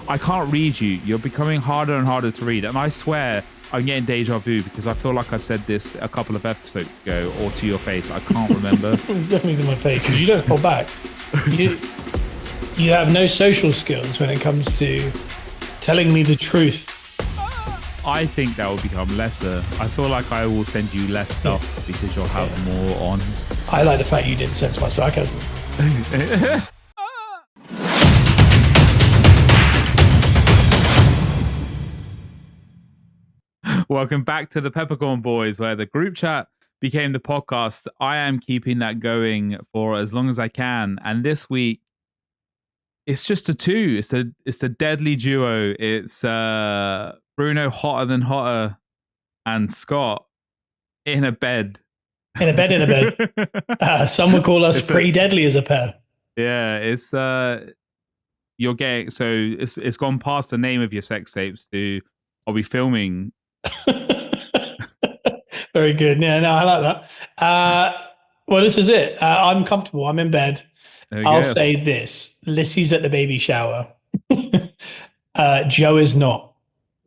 I can't read you. You're becoming harder and harder to read. And I swear I'm getting deja vu because I feel like I've said this a couple of episodes ago or to your face. I can't remember. It's definitely to my face because you don't hold back. You have no social skills when it comes to telling me the truth. I think that will become lesser. I feel like I will send you less stuff because you'll have more on. I like the fact you didn't sense my sarcasm. Welcome back to the Peppercorn Boys, where the group chat became the podcast. I am keeping that going for as long as I can. And this week, it's just a two. It's a deadly duo. It's Bruno hotter than hotter and Scott in a bed. In a bed. Some would call us pretty deadly as a pair. Yeah, it's you're getting it's gone past the name of your sex tapes to I'll be filming. Very good. Yeah, no, I like that. Well, this is it. I'm comfortable. I'm in bed. I'll say this. Lissy's at the baby shower. Joe is not.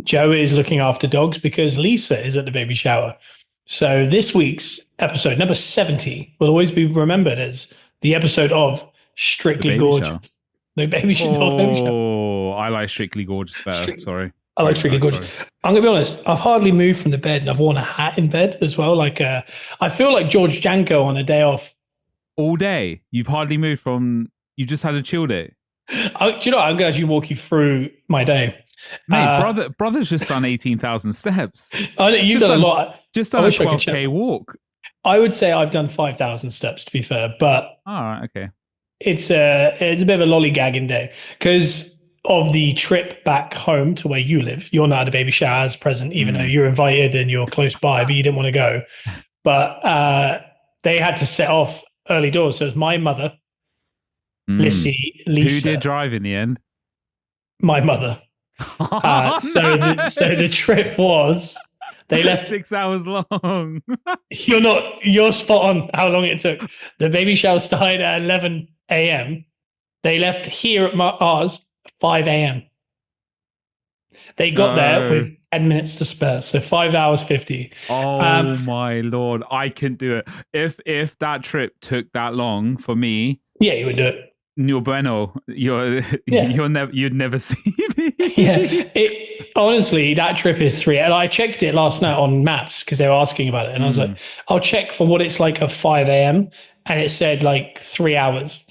Joe is looking after dogs because Lisa is at the baby shower. So this week's episode, number 70, will always be remembered as the episode of Strictly Gorgeous. The baby shower. Oh, I like Strictly Gorgeous better. Sorry. I like Strictly Gorgeous. I'm going to be honest. I've hardly moved from the bed and I've worn a hat in bed as well. Like I feel like George Janko on a day off. All day? You've hardly moved from... You just had a chill day? Do you know what? I'm going to actually walk you through my day. Mate, brother's just done 18,000 steps. I know, you've done a lot. Just done a 12K walk. I would say I've done 5,000 steps, to be fair. But all right, okay. It's a bit of a lollygagging day because of the trip back home to where you live. You're not at a baby shower as present, even though you're invited and you're close by, but you didn't want to go. But they had to set off early doors. So it was my mother, Lisa. Who did drive in the end? My mother. So the trip was they left 6 hours long. You're spot on how long it took. The baby shower started at 11 a.m. They left here at ours 5 a.m. They got there with 10 minutes to spare, so 5 hours 50. Oh my Lord, I couldn't do it. If that trip took that long for me, yeah, you would do it. No bueno, you'd never see me. Yeah, honestly, that trip is 3. And I checked it last night on maps because they were asking about it, and I was like, I'll check for what it's like at 5 a.m. and it said like 3 hours,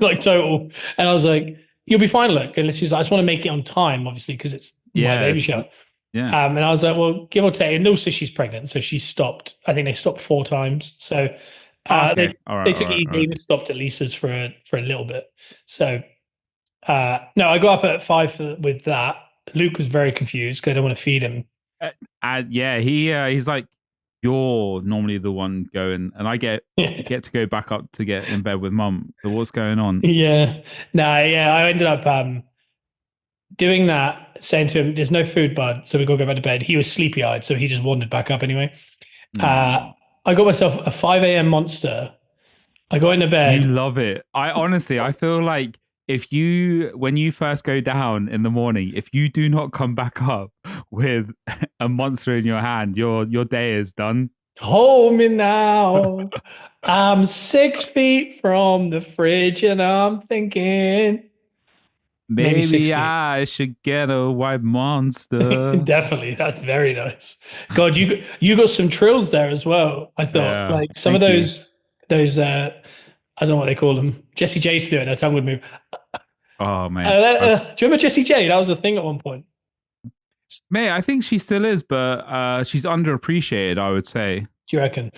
like total. And I was like, you'll be fine, look. And she's like, I just want to make it on time, obviously, because it's my baby shower. Yeah. And I was like, well, give or take. And also, she's pregnant, so she stopped. I think they stopped 4 times. So. They took it easy. Even stopped at Lisa's for a little bit. So, no, I got up at 5 with that. Luke was very confused because I don't want to feed him. He's like, you're normally the one going, and I get to go back up to get in bed with mum. So what's going on? Yeah, I ended up doing that, saying to him, "There's no food, bud, so we got to go back to bed." He was sleepy eyed, so he just wandered back up anyway. I got myself a 5 a.m. monster. I got into bed. You love it. I feel like when you first go down in the morning, if you do not come back up with a monster in your hand, your day is done. Hold me now. I'm 6 feet from the fridge and I'm thinking... Maybe I should get a white monster. Definitely, that's very nice. God, you got some trills there as well. I thought like some of those I don't know what they call them. Jessie J used to do it. Her tongue would move. Oh man, do you remember Jessie J? That was a thing at one point. Mate, I think she still is, but she's underappreciated. I would say. Do you reckon?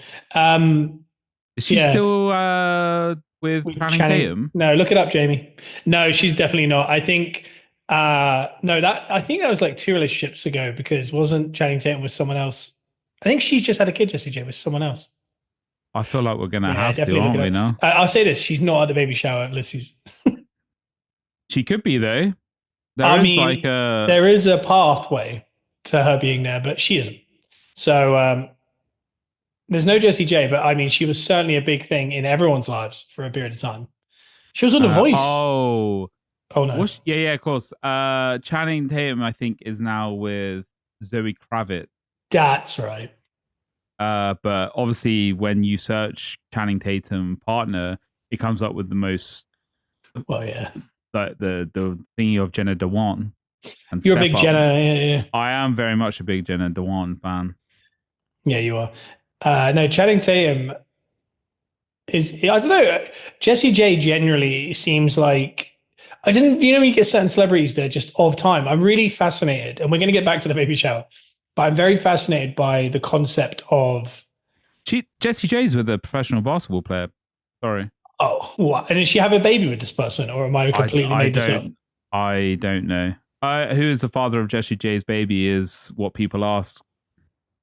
Is she still? With Channing Tatum? No, look it up, Jamie. No, she's definitely not. I think I think that was like 2 relationships ago because wasn't Channing Tatum with someone else? I think she's just had a kid, Jessie J, with someone else. I feel like we're gonna have to, aren't we? Now I'll say this: she's not at the baby shower at Lissy's. She could be though. There is a pathway to her being there, but she isn't. So there's no Jessie J, but I mean, she was certainly a big thing in everyone's lives for a period of time. She was on The Voice. Oh no, Yeah, of course. Channing Tatum, I think, is now with Zoe Kravitz. that's right. But obviously, when you search Channing Tatum partner, it comes up with the most, Well, yeah, the thingy of Jenna Dewan and you're a Step big Up. Jenna. Yeah, I am very much a big Jenna Dewan fan. yeah, you are. No, Channing Tatum is. I don't know. Jessie J generally seems like. I didn't, when you get certain celebrities that are just of time. I'm really fascinated, and we're going to get back to the baby shower, but I'm very fascinated by the concept of. Jessie J's with a professional basketball player. Sorry. Oh, what? And did she have a baby with this person, or am I completely made this up? I don't know. Who is the father of Jessie J's baby is what people ask.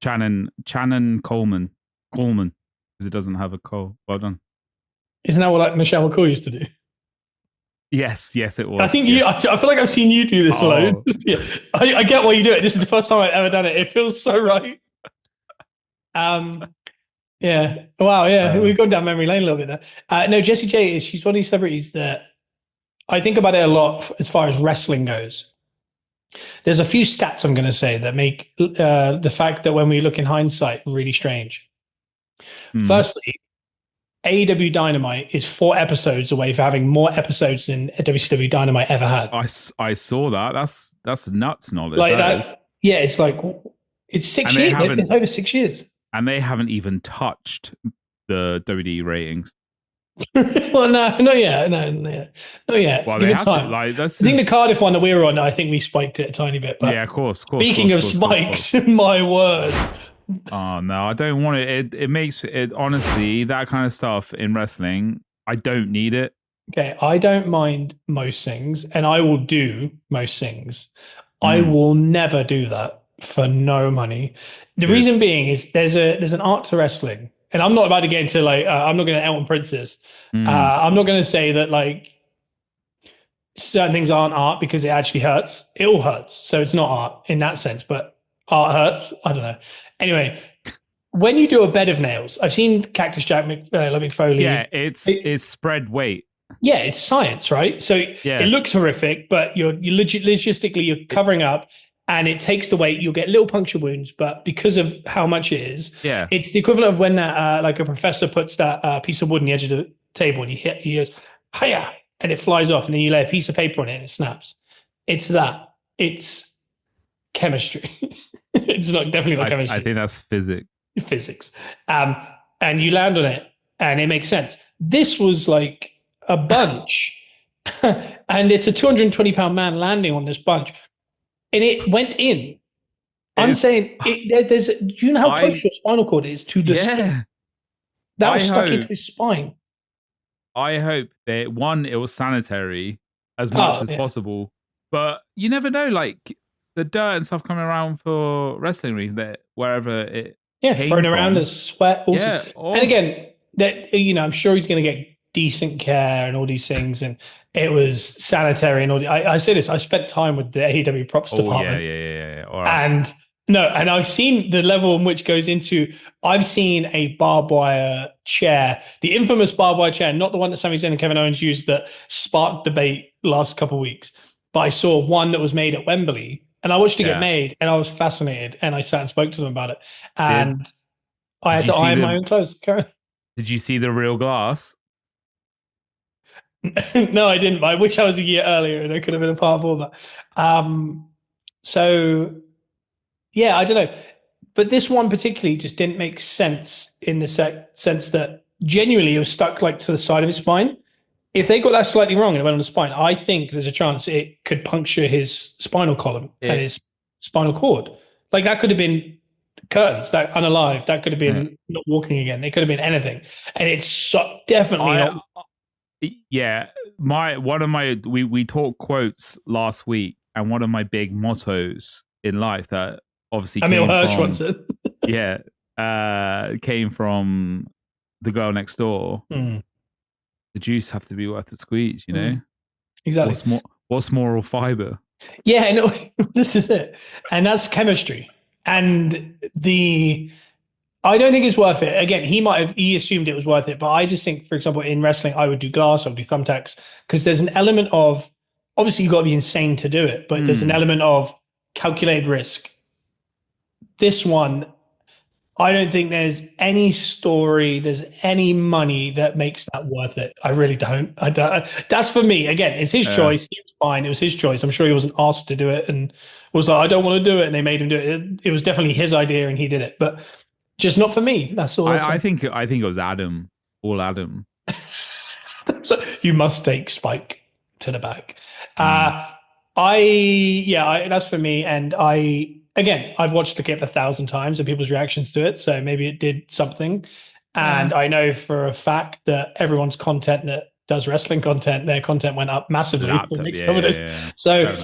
Channon Coleman, because it doesn't have a Cole. Well done. Isn't that what like Michelle McCool used to do? Yes, it was. I think yes. I feel like I've seen you do this loads. Yeah, I get why you do it. This is the first time I've ever done it. It feels so right. Yeah. Wow. Yeah, we've gone down memory lane a little bit there. No, Jessie J she's one of these celebrities that I think about it a lot as far as wrestling goes. There's a few stats I'm going to say that make the fact that when we look in hindsight really strange. Firstly, AEW Dynamite is 4 episodes away from having more episodes than WCW Dynamite ever had. I saw that. That's nuts knowledge. Like that. Yeah, it's like it's 6 years. It's over 6 years, and they haven't even touched the WWE ratings. Well, no, not yet. No, not yet. Well, give it time. I think the Cardiff one that we were on, I think we spiked it a tiny bit. But yeah, of course. Speaking of spikes, my word. Oh no, I don't want it. It makes it honestly that kind of stuff in wrestling. I don't need it. Okay, I don't mind most things, and I will do most things. I will never do that for no money. The reason being is there's an art to wrestling, and I'm not about to get into like I'm not going to Elton Princess. I'm not going to say that like certain things aren't art because it actually hurts. It all hurts, so it's not art in that sense, but art hurts. I don't know. Anyway, when you do a bed of nails, I've seen Cactus Jack McFoley. Yeah, it's spread weight. Yeah, it's science, right? So it looks horrific, but you're logistically you're covering up, and it takes the weight. You'll get little puncture wounds, but because of how much it is, it's the equivalent of when that like a professor puts that piece of wood on the edge of the table and he goes, hiya, and it flies off, and then you lay a piece of paper on it and it snaps. It's that. It's chemistry. It's definitely not chemistry. I think that's physics. And you land on it and it makes sense. This was like a bunch and it's a 220-pound man landing on this bunch and it went in. I'm saying there's do you know how close your spinal cord is to the skin? That was stuck into his spine. I hope that it was sanitary as much as possible, but you never know, like the dirt and stuff coming around for wrestling ring that wherever it thrown around as sweat. And again, that I'm sure he's going to get decent care and all these things, and it was sanitary and all. I say this. I spent time with the AEW props department. Yeah. All right. And I've seen the level in which goes into. I've seen a barbed wire chair, the infamous barbed wire chair, not the one that Sami Zayn and Kevin Owens used that sparked debate last couple of weeks, but I saw one that was made at Wembley. And I watched it get made, and I was fascinated. And I sat and spoke to them about it. And I had to iron my own clothes. Did you see the real glass? No, I didn't. I wish I was a year earlier, and I could have been a part of all that. So, yeah, I don't know. But this one particularly just didn't make sense in the sense that genuinely it was stuck like to the side of his spine. If they got that slightly wrong and it went on the spine, I think there's a chance it could puncture his spinal column and his spinal cord. Like that could have been curtains, that unalive. That could have been not walking again. It could have been anything. And it's definitely not. Yeah. We talked quotes last week, and one of my big mottos in life that obviously Emil Hirsch once said. came from The Girl Next Door. The juice have to be worth the squeeze, you know? Exactly. What's moral fiber? Yeah, no, this is it. And that's chemistry. And I don't think it's worth it. Again, he assumed it was worth it, but I just think, for example, in wrestling, I would do glass, I would do thumbtacks, because there's an element of obviously you've got to be insane to do it, but there's an element of calculated risk. This one, I don't think there's any story, there's any money that makes that worth it. I really don't. I don't. That's for me. Again, it's his choice. He was fine. It was his choice. I'm sure he wasn't asked to do it and was like, I don't want to do it. And they made him do it. It was definitely his idea and he did it, but just not for me. That's all. I think it was Adam. All Adam. So you must take Spike to the back. That's for me. And I've watched the clip 1,000 times and people's reactions to it, so maybe it did something. And I know for a fact that everyone's content that does wrestling content, their content went up massively. So,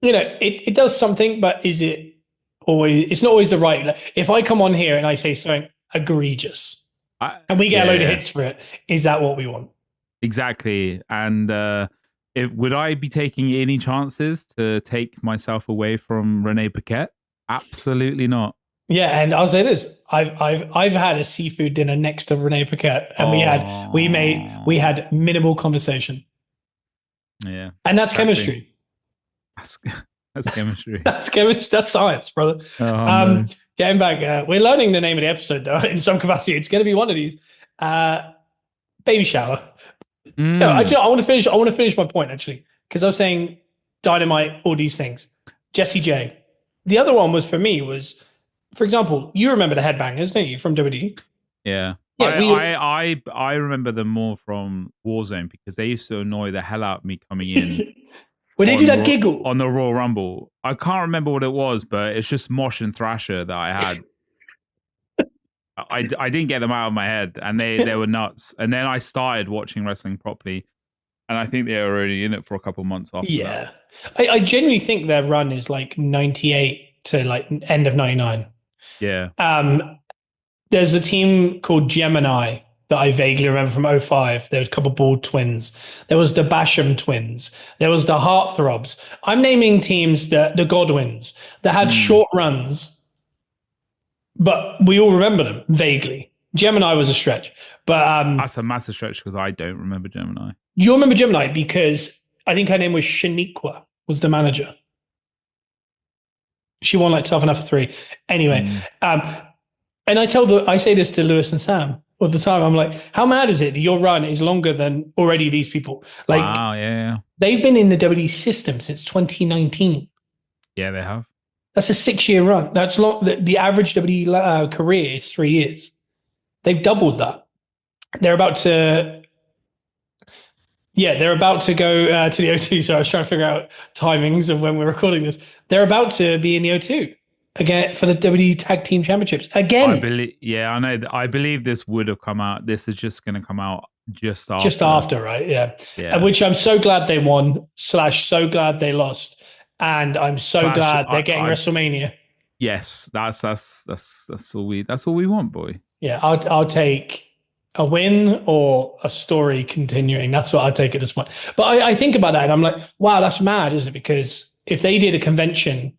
it does something, but is it always? It's not always the right. If I come on here and I say something egregious, and we get a load of hits for it, is that what we want? Exactly. And would I be taking any chances to take myself away from Renee Paquette? Absolutely not. Yeah, and I'll say this: I've had a seafood dinner next to Renee Paquette, and we had minimal conversation. Yeah, and that's chemistry. That's chemistry. That's chemistry. That's science, brother. No. Getting back, we're learning the name of the episode though in some capacity. It's going to be one of these. Baby shower. No, actually, I want to finish my point actually because I was saying Dynamite, all these things. Jessie J. The other one was for me was, for example, you remember the Headbangers, don't you, from WWE? Yeah. I remember them more from Warzone because they used to annoy the hell out of me coming in. When they do that giggle on the Royal Rumble, I can't remember what it was, but it's just Mosh and Thrasher that I had. I didn't get them out of my head, and they were nuts. And then I started watching wrestling properly, and I think they were already in it for a couple months after that. I genuinely think their run is like 98 to like end of 99. Yeah. There's a team called Gemini that I vaguely remember from 05. There was a couple bald twins. There was the Basham twins. There was the Heartthrobs. I'm naming teams, the Godwins, that had short runs, but we all remember them vaguely. Gemini was a stretch, but that's a massive stretch because I don't remember Gemini. You remember Gemini because I think her name was Shaniqua, was the manager. She won like Tough Enough 3. Anyway, and I say this to Lewis and Sam all the time. I'm like, how mad is it that your run is longer than already these people? Like, wow, yeah. They've been in the WWE system since 2019. Yeah, they have. That's a 6-year run. That's long. The average WWE career is 3 years. They've doubled that. They're about to go to the O2. So I was trying to figure out timings of when we're recording this. They're about to be in the O2 again for the WWE Tag Team Championships again. I know. I believe this would have come out. This is just going to come out just after. Just after, right? Yeah. Which I'm so glad they won / so glad they lost, and I'm so glad they're getting WrestleMania. Yes, that's all we want, boy. Yeah, I'll take a win or a story continuing. That's what I'd take at this point. But I think about that and I'm like, wow, that's mad, isn't it? Because if they did a convention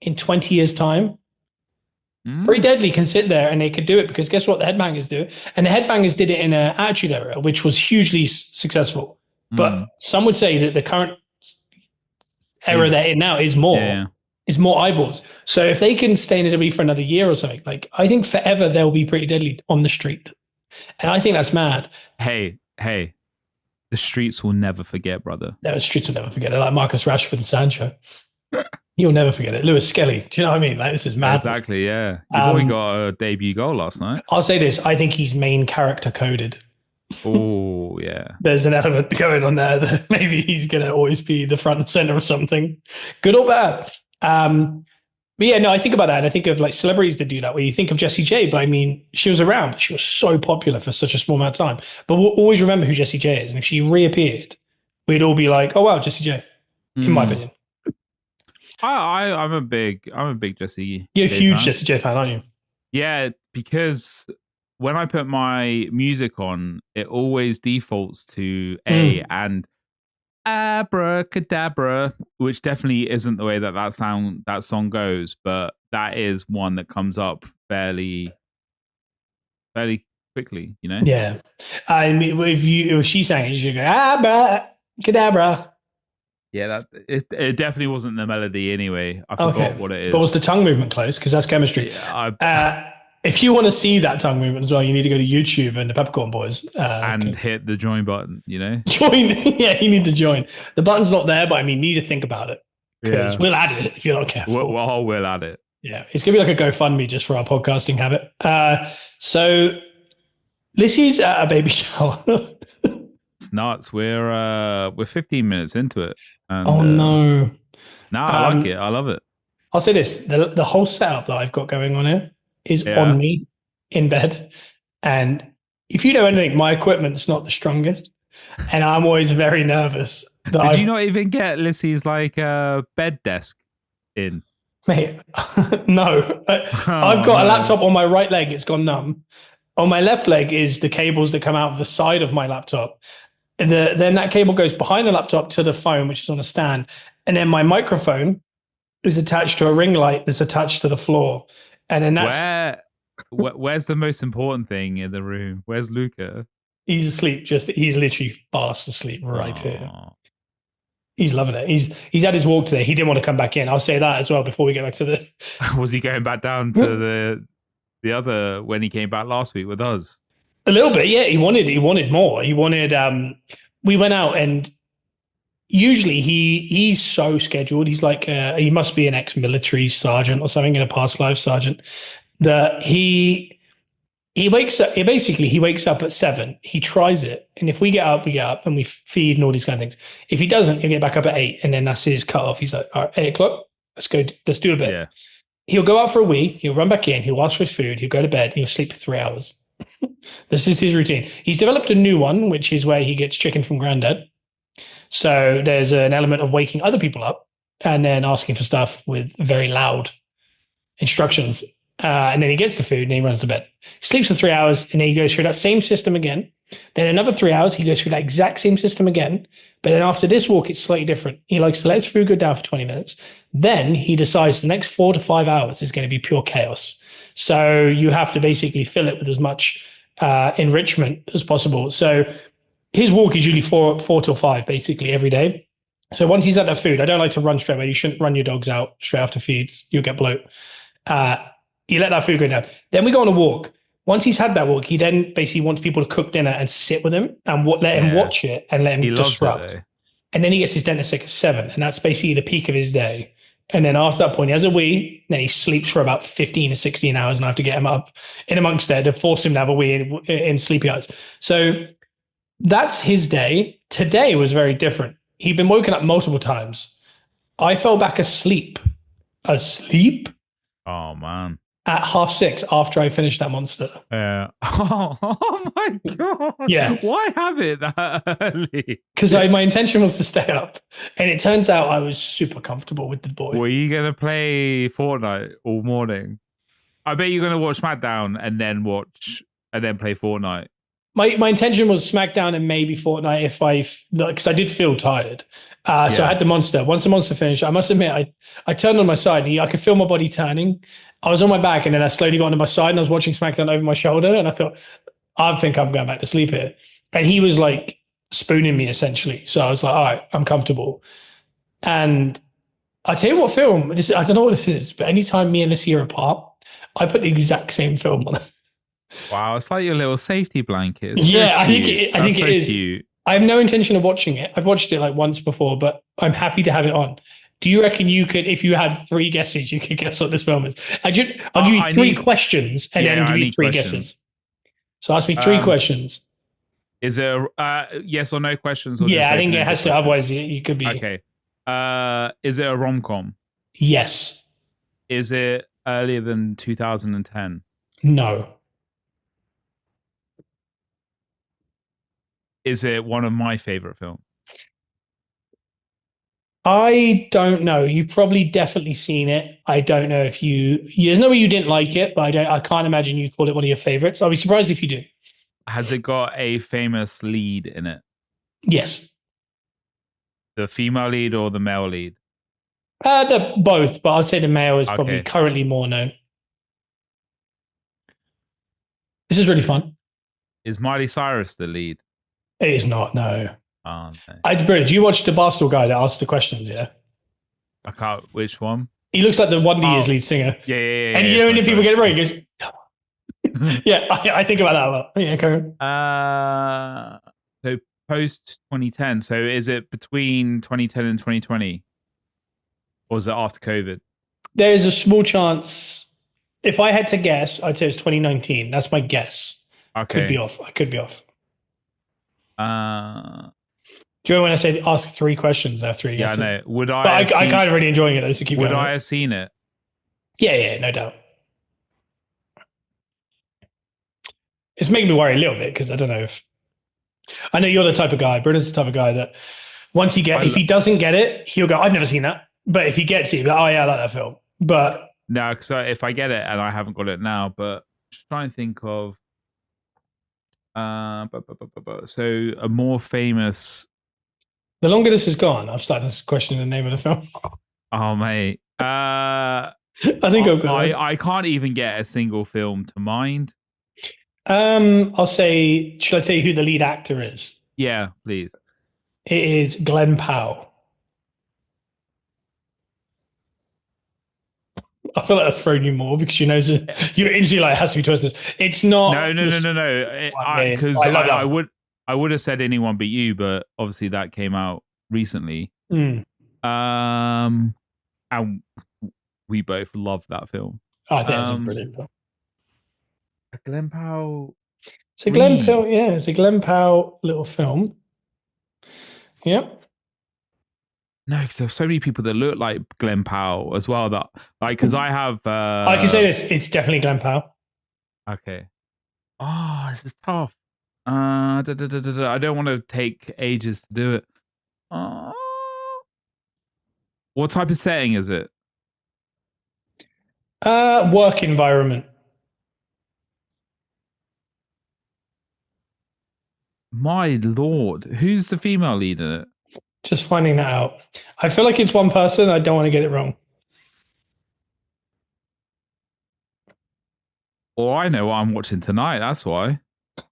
in 20 years' time, Pretty Deadly can sit there and they could do it because guess what? The Headbangers do it. And the Headbangers did it in an Attitude Era, which was hugely successful. But some would say that the current era they're in now is more. Is more eyeballs. So if they can stay in the WWE for another year or something, like I think forever they'll be Pretty Deadly on the street. And I think that's mad. Hey, the streets will never forget, brother. No, the streets will never forget it. Like Marcus Rashford and Sancho. You'll never forget it. Lewis Skelly. Do you know what I mean? Like, this is mad. Exactly, yeah. Your boy got a debut goal last night. I'll say this. I think he's main character coded. Oh, yeah. There's an element going on there that maybe he's going to always be the front and center of something. Good or bad. But yeah, no, I think about that and I think of like celebrities that do that where you think of Jessie J, but I mean, she was around. She was so popular for such a small amount of time. But we'll always remember who Jessie J is. And if she reappeared, we'd all be like, oh wow, Jessie J, in my opinion. I'm a big Jessie. You're a huge Jessie J fan, aren't you? Yeah, because when I put my music on, it always defaults to A and Abracadabra, which definitely isn't the way that song goes, but that is one that comes up fairly quickly, you know? Yeah. I mean, if she sang it, you should go Abracadabra. Yeah, it definitely wasn't the melody anyway. I forgot Okay. what it But was is. the tongue movement close? Because that's chemistry. Yeah, If you want to see that tongue movement as well, you need to go to YouTube and the Peppercorn Boys. and hit the join button, you know? Join. Yeah, you need to join. The button's not there, but I mean, you need to think about it because Yeah. we'll add it if you're not careful. We'll add it. Yeah, it's gonna be like a GoFundMe just for our podcasting habit. So Lissy's at a baby shower. It's nuts. We're 15 minutes into it. And Oh no. nah, I like it. I love it. I'll say this: the whole setup that I've got going on here is Yeah. on me in bed, and if you know anything, my equipment's not the strongest, and I'm always very nervous. Did you not even get Lissy's like bed desk in? Mate, no. I've got a laptop on my right leg. It's gone numb. On my left leg is the cables that come out of the side of my laptop. And then that cable goes behind the laptop to the phone, which is on a stand. And then my microphone is attached to a ring light that's attached to the floor. And then that's... Where's the most important thing in the room? Where's Luca? He's asleep. He's literally fast asleep right here. He's loving it. He's had his walk today. He didn't want to come back in. I'll say that as well before we get back to the... Was he going back down to the other when he came back last week with us? A little bit, yeah. He wanted more. He wanted we went out, and usually he's so scheduled. He's like he must be an ex-military sergeant or something, in a past life sergeant. That he wakes up he wakes up at 7. He tries it, and if we get up, and we feed and all these kind of things. If he doesn't, he'll get back up at 8, and then that's his cut off. He's like, all right, 8 o'clock, let's go, let's do a bit. Yeah. He'll go out for a wee, he'll run back in, he'll ask for his food, he'll go to bed, and he'll sleep for 3 hours. This is his routine. He's developed a new one, which is where he gets chicken from granddad. So there's an element of waking other people up and then asking for stuff with very loud instructions. And then he gets the food and he runs to bed. He sleeps for 3 hours and then he goes through that same system again. Then another 3 hours, he goes through that exact same system again. But then after this walk, it's slightly different. He likes to let his food go down for 20 minutes. Then he decides the next 4 to 5 hours is going to be pure chaos. So you have to basically fill it with as much enrichment as possible. So his walk is usually 4 till 5, basically every day. So once he's at that food, I don't like to run straight away. You shouldn't run your dogs out straight after feeds. You'll get bloat. You let that food go down. Then we go on a walk. Once he's had that walk, he then basically wants people to cook dinner and sit with him and let him watch it and let him disrupt. And then he gets his dinner sick at 7. And that's basically the peak of his day. And then after that point, he has a wee, then he sleeps for about 15 to 16 hours, and I have to get him up in amongst there to force him to have a wee in sleepy hours. So that's his day. Today was very different. He'd been woken up multiple times. I fell back asleep. Oh, man. At 6:30 after I finished that monster. Yeah. Oh my God. Yeah. Why have it that early? Because my intention was to stay up. And it turns out I was super comfortable with the boy. Were you going to play Fortnite all morning? I bet you're going to watch SmackDown and then play Fortnite. My intention was SmackDown and maybe Fortnite because I did feel tired. So I had the monster. Once the monster finished, I must admit, I turned on my side and I could feel my body turning. I was on my back and then I slowly got onto my side and I was watching SmackDown over my shoulder and I thought, I think I'm going back to sleep here. And he was like spooning me essentially. So I was like, all right, I'm comfortable. And I tell you what film, I don't know what this is, but anytime me and Lissy are apart, I put the exact same film on. Wow, it's like your little safety blanket. Yeah, I think it is. Cute. I have no intention of watching it. I've watched it like once before, but I'm happy to have it on. Do you reckon you could, if you had 3 guesses, you could guess what this film is? I'll give you 3 questions and then give you 3 guesses. So ask me 3 questions. Is there yes or no questions? Or I think it has to. Otherwise, you could be. Okay. Is it a rom-com? Yes. Is it earlier than 2010? No. Is it one of my favorite films? I don't know. You've probably definitely seen it. I don't know if there's no way you didn't like it, but I can't imagine you call it one of your favorites. I'll be surprised if you do. Has it got a famous lead in it? Yes. The female lead or the male lead? They're both, but I'd say the male is probably currently more known. This is really fun. Is Miley Cyrus the lead? It is not, no. No. Bruno, do you watch the Barstool guy that asks the questions? Yeah. I can't. Which one? He looks like the Wonder Years Oh, lead singer. yeah. And you know when people Sorry. get it wrong, he goes, yeah, I think about that a lot. Yeah, go on. So post 2010. So is it between 2010 and 2020, or is it after COVID? There is a small chance. If I had to guess, I'd say it's 2019. That's my guess. Could be Okay. off. I could be off. Uh, Do you know when I say ask 3 questions? There are 3 yeah, I guesses. know. Would But I I have seen? kind of really enjoying it though, so keep Would going. I have seen it? Yeah, no doubt. It's making me worry a little bit because I don't know if I know you're the type of guy. Bruno's the type of guy that once if he doesn't get it, he'll go, "I've never seen that." But if he gets it, he'll be like, "Oh yeah, I like that film." But No, because if I get it and I haven't got it now, but just trying to think of so a more famous. the longer this has gone, I'm starting to question the name of the film. Oh mate, I think I've got it. I can't even get a single film to mind. I'll say. Should I tell you who the lead actor is? Yeah, please. It is Glenn Powell. I feel like I've thrown you more because you know you're instantly like it has to be twisted. It's not. No. Because I would have said anyone but you, but obviously that came out recently. Mm. And we both love that film. Oh, I think that's a brilliant film. Glenn Powell. It's a Glenn Powell, yeah. It's a Glenn Powell little film. Yep. No, because there's so many people that look like Glenn Powell as well. That like, because I have. I can say this: it's definitely Glenn Powell. Okay. Oh, this is tough. I don't want to take ages to do it. What type of setting is it? Work environment. My lord, who's the female lead in it? Just finding that out. I feel like it's one person. I don't want to get it wrong. Well, I know what I'm watching tonight. That's why.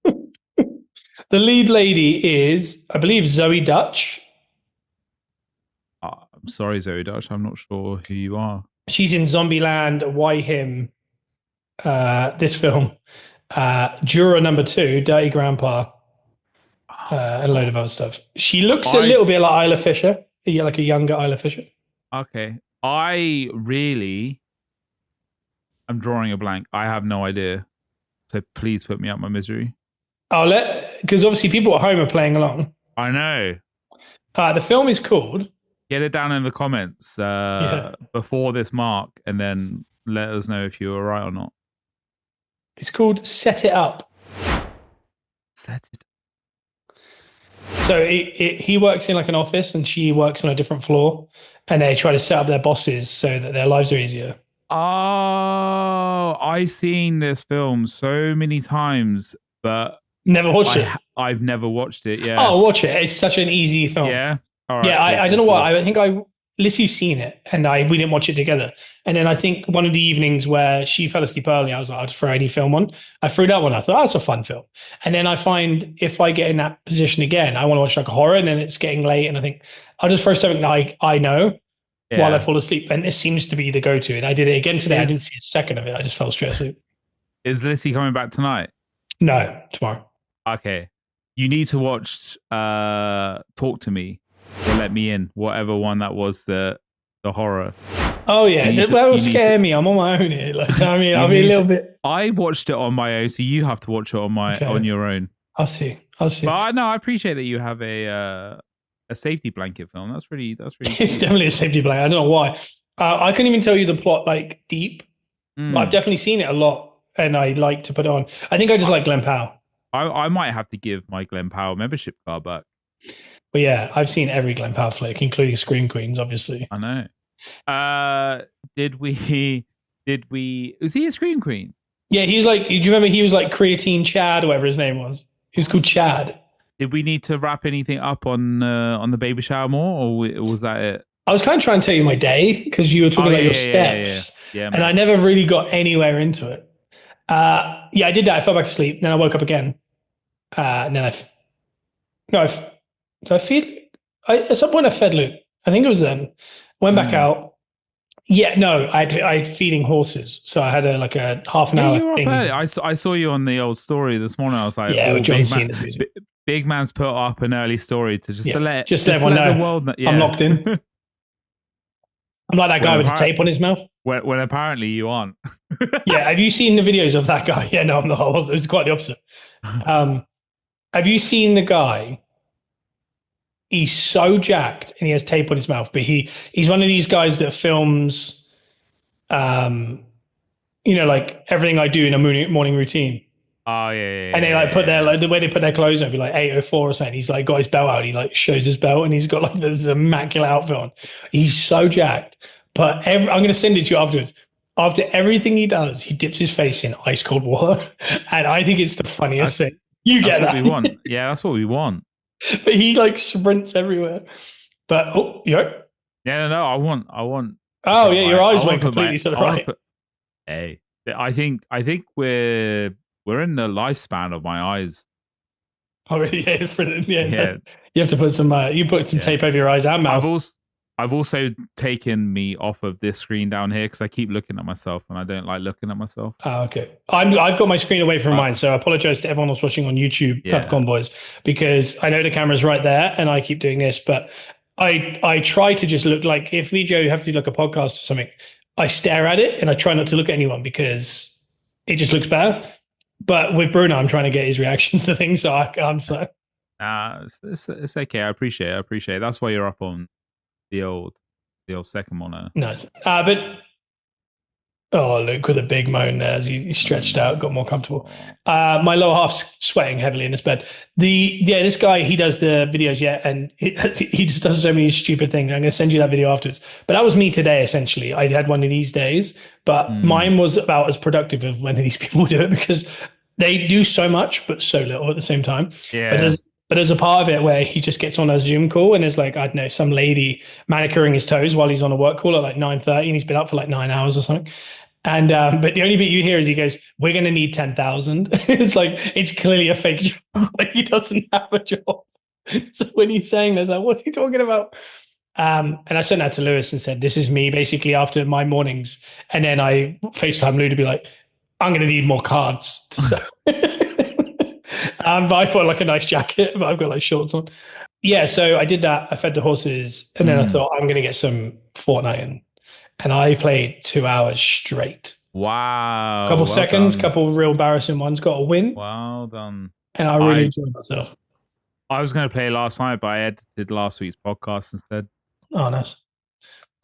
The lead lady is, I believe, Zoe Dutch. I'm sorry, Zoe Dutch. I'm not sure who you are. She's in Zombieland. Why him? This film. Juror number 2, Dirty Grandpa. And a load of other stuff. She looks a little bit like Isla Fisher. Yeah, like a younger Isla Fisher. Okay. I'm drawing a blank. I have no idea. So please put me out my misery. Because obviously people at home are playing along. I know. The film is called. Get it down in the comments before this mark, and then let us know if you were right or not. It's called Set It Up. Set It. So he works in like an office and she works on a different floor, and they try to set up their bosses so that their lives are easier. Oh, I've seen this film so many times, but never watched it. I've never watched it. Yeah. Oh, watch it. It's such an easy film. Yeah. All right, yeah. I don't know why. I think Lissy's seen it and we didn't watch it together. And then I think one of the evenings where she fell asleep early, I was like, I'll just throw any film on. I threw that one. I thought, that's a fun film. And then I find if I get in that position again, I want to watch like a horror, and then it's getting late and I think I'll just throw something that I know while I fall asleep. And this seems to be the go-to. And I did it again today. I didn't see a second of it. I just fell straight asleep. Is Lissy coming back tonight? No, tomorrow. Okay. You need to watch Talk to Me or Let Me In, whatever one that was, the horror. Oh yeah, that will scare me. I'm on my own here. Like, I mean, I'll be a little bit. I watched it on my own, so you have to watch it on your own. I'll see. But I appreciate that you have a safety blanket film. That's really. It's definitely a safety blanket. I don't know why. I couldn't even tell you the plot like deep. I've definitely seen it a lot, and I like to put it on. I think I just like Glenn Powell. I might have to give my Glenn Powell membership card back. But yeah, I've seen every Glenn Powell flick, including Scream Queens, obviously. I know. Did we? Was he a Scream Queen? Yeah, he was like. Do you remember he was like Creatine Chad or whatever his name was? He was called Chad. Did we need to wrap anything up on the baby shower more, or was that it? I was kind of trying to tell you my day because you were talking about your steps, yeah, and I never really got anywhere into it. I did that. I fell back asleep. Then I woke up again, and then I feel at some point I fed Luke. I think it was then. Went back out. Yeah, no, I'd feeding horses, so I had a half an Yeah, hour you were up thing. early. I saw you on the old story this morning. I was like, Yeah, oh, with John Cena's music. big man's put up an early story to Let let everyone know the world know. Yeah. I'm locked in. I'm like that guy with the tape on his mouth. When apparently you aren't. Yeah, have you seen the videos of that guy? Yeah, no, I'm not. It's quite the opposite. Have you seen the guy? He's so jacked and he has tape on his mouth, but he's one of these guys that films, like everything I do in a morning routine. Oh yeah. And they put the way they put their clothes on, be like 8:04 or something. He's got his belt out. He shows his belt and he's got this immaculate outfit on. He's so jacked. But I'm going to send it to you afterwards. After everything he does, he dips his face in ice cold water, and I think it's the funniest thing. You get that. What we want. Yeah, that's what we want. But he sprints everywhere. But Yeah, no, I want. Oh yeah, your eyes went completely to the right. Hey, I think we're in the lifespan of my eyes. Oh really? Yeah. You have to put some. You put some tape over your eyes and mouth. I've also taken me off of this screen down here because I keep looking at myself and I don't like looking at myself. Oh, okay. I've got my screen away from mine, so I apologize to everyone else watching on YouTube, Peppercorn Boys, because I know the camera's right there and I keep doing this, but I try to just look like if me, Joe, have to do like a podcast or something, I stare at it and I try not to look at anyone because it just looks better. But with Bruno, I'm trying to get his reactions to things, so I'm so. It's okay. I appreciate it. That's why you're up on the old second monitor. Nice. But Luke with a big moan there as he stretched out, got more comfortable. My lower half's sweating heavily in his bed. This guy, he does the videos, and he just does so many stupid things. I'm going to send you that video afterwards. But that was me today, essentially. I had one of these days, but mine was about as productive as when these people do it because they do so much, but so little at the same time. Yeah. But there's a part of it where he just gets on a Zoom call and there's I don't know, some lady manicuring his toes while he's on a work call at 9:30 and he's been up for 9 hours or something. And but the only bit you hear is he goes, "We're going to need 10,000." It's it's clearly a fake job. He doesn't have a job. So when he's saying this, what's he talking about? And I sent that to Lewis and said, "This is me basically after my mornings." And then I FaceTime Lou to be like, "I'm going to need more cards to sell." But I put a nice jacket, but I've got shorts on. Yeah, so I did that. I fed the horses, and then I thought I'm going to get some Fortnite in, and I played 2 hours straight. Wow! Couple seconds, couple real embarrassing ones. Got a win. Well done. And I really enjoyed myself. I was going to play last night, but I edited last week's podcast instead. Oh, nice.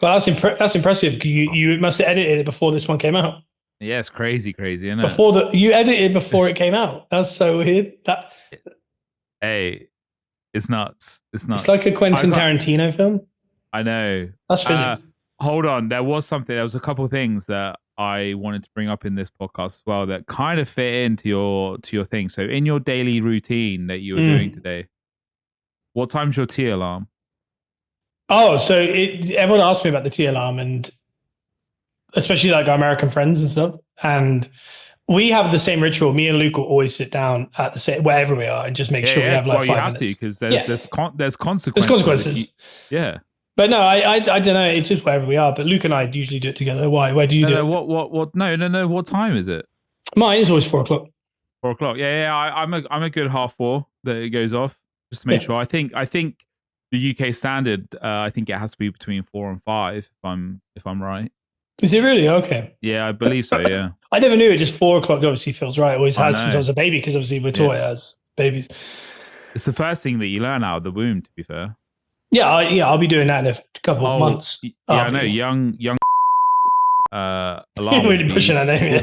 Well, that's impressive. You must have edited it before this one came out. Yeah, it's crazy, isn't it? You edited before it came out. That's so weird. Hey, it's nuts. It's like a Quentin Tarantino film. I know. That's physics. Hold on. There was a couple of things that I wanted to bring up in this podcast as well that kind of fit into your thing. So in your daily routine that you were doing today, what time's your tea alarm? Oh, so everyone asked me about the tea alarm, and especially our American friends and stuff. And we have the same ritual. Me and Luke will always sit down at the same wherever we are and just make sure we have 5 minutes. You have to because there's consequences. There's consequences. Yeah. But no, I don't know. It's just wherever we are. But Luke and I usually do it together. Why? Where do you do it? What? No. What time is it? Mine is always 4 o'clock. 4 o'clock. Yeah. I'm a good 4:30 that it goes off just to make sure. I think the UK standard. I think it has to be between 4 and 5. If I'm right. Is it really? Okay. Yeah, I believe so. Yeah. I never knew it. Just 4 o'clock obviously feels right. It always has since I was a baby because obviously we're taught it as babies. It's the first thing that you learn out of the womb. To be fair. Yeah, I'll be doing that in a couple of months. Yeah, I know. Young. Alarm. You're really pushing that name.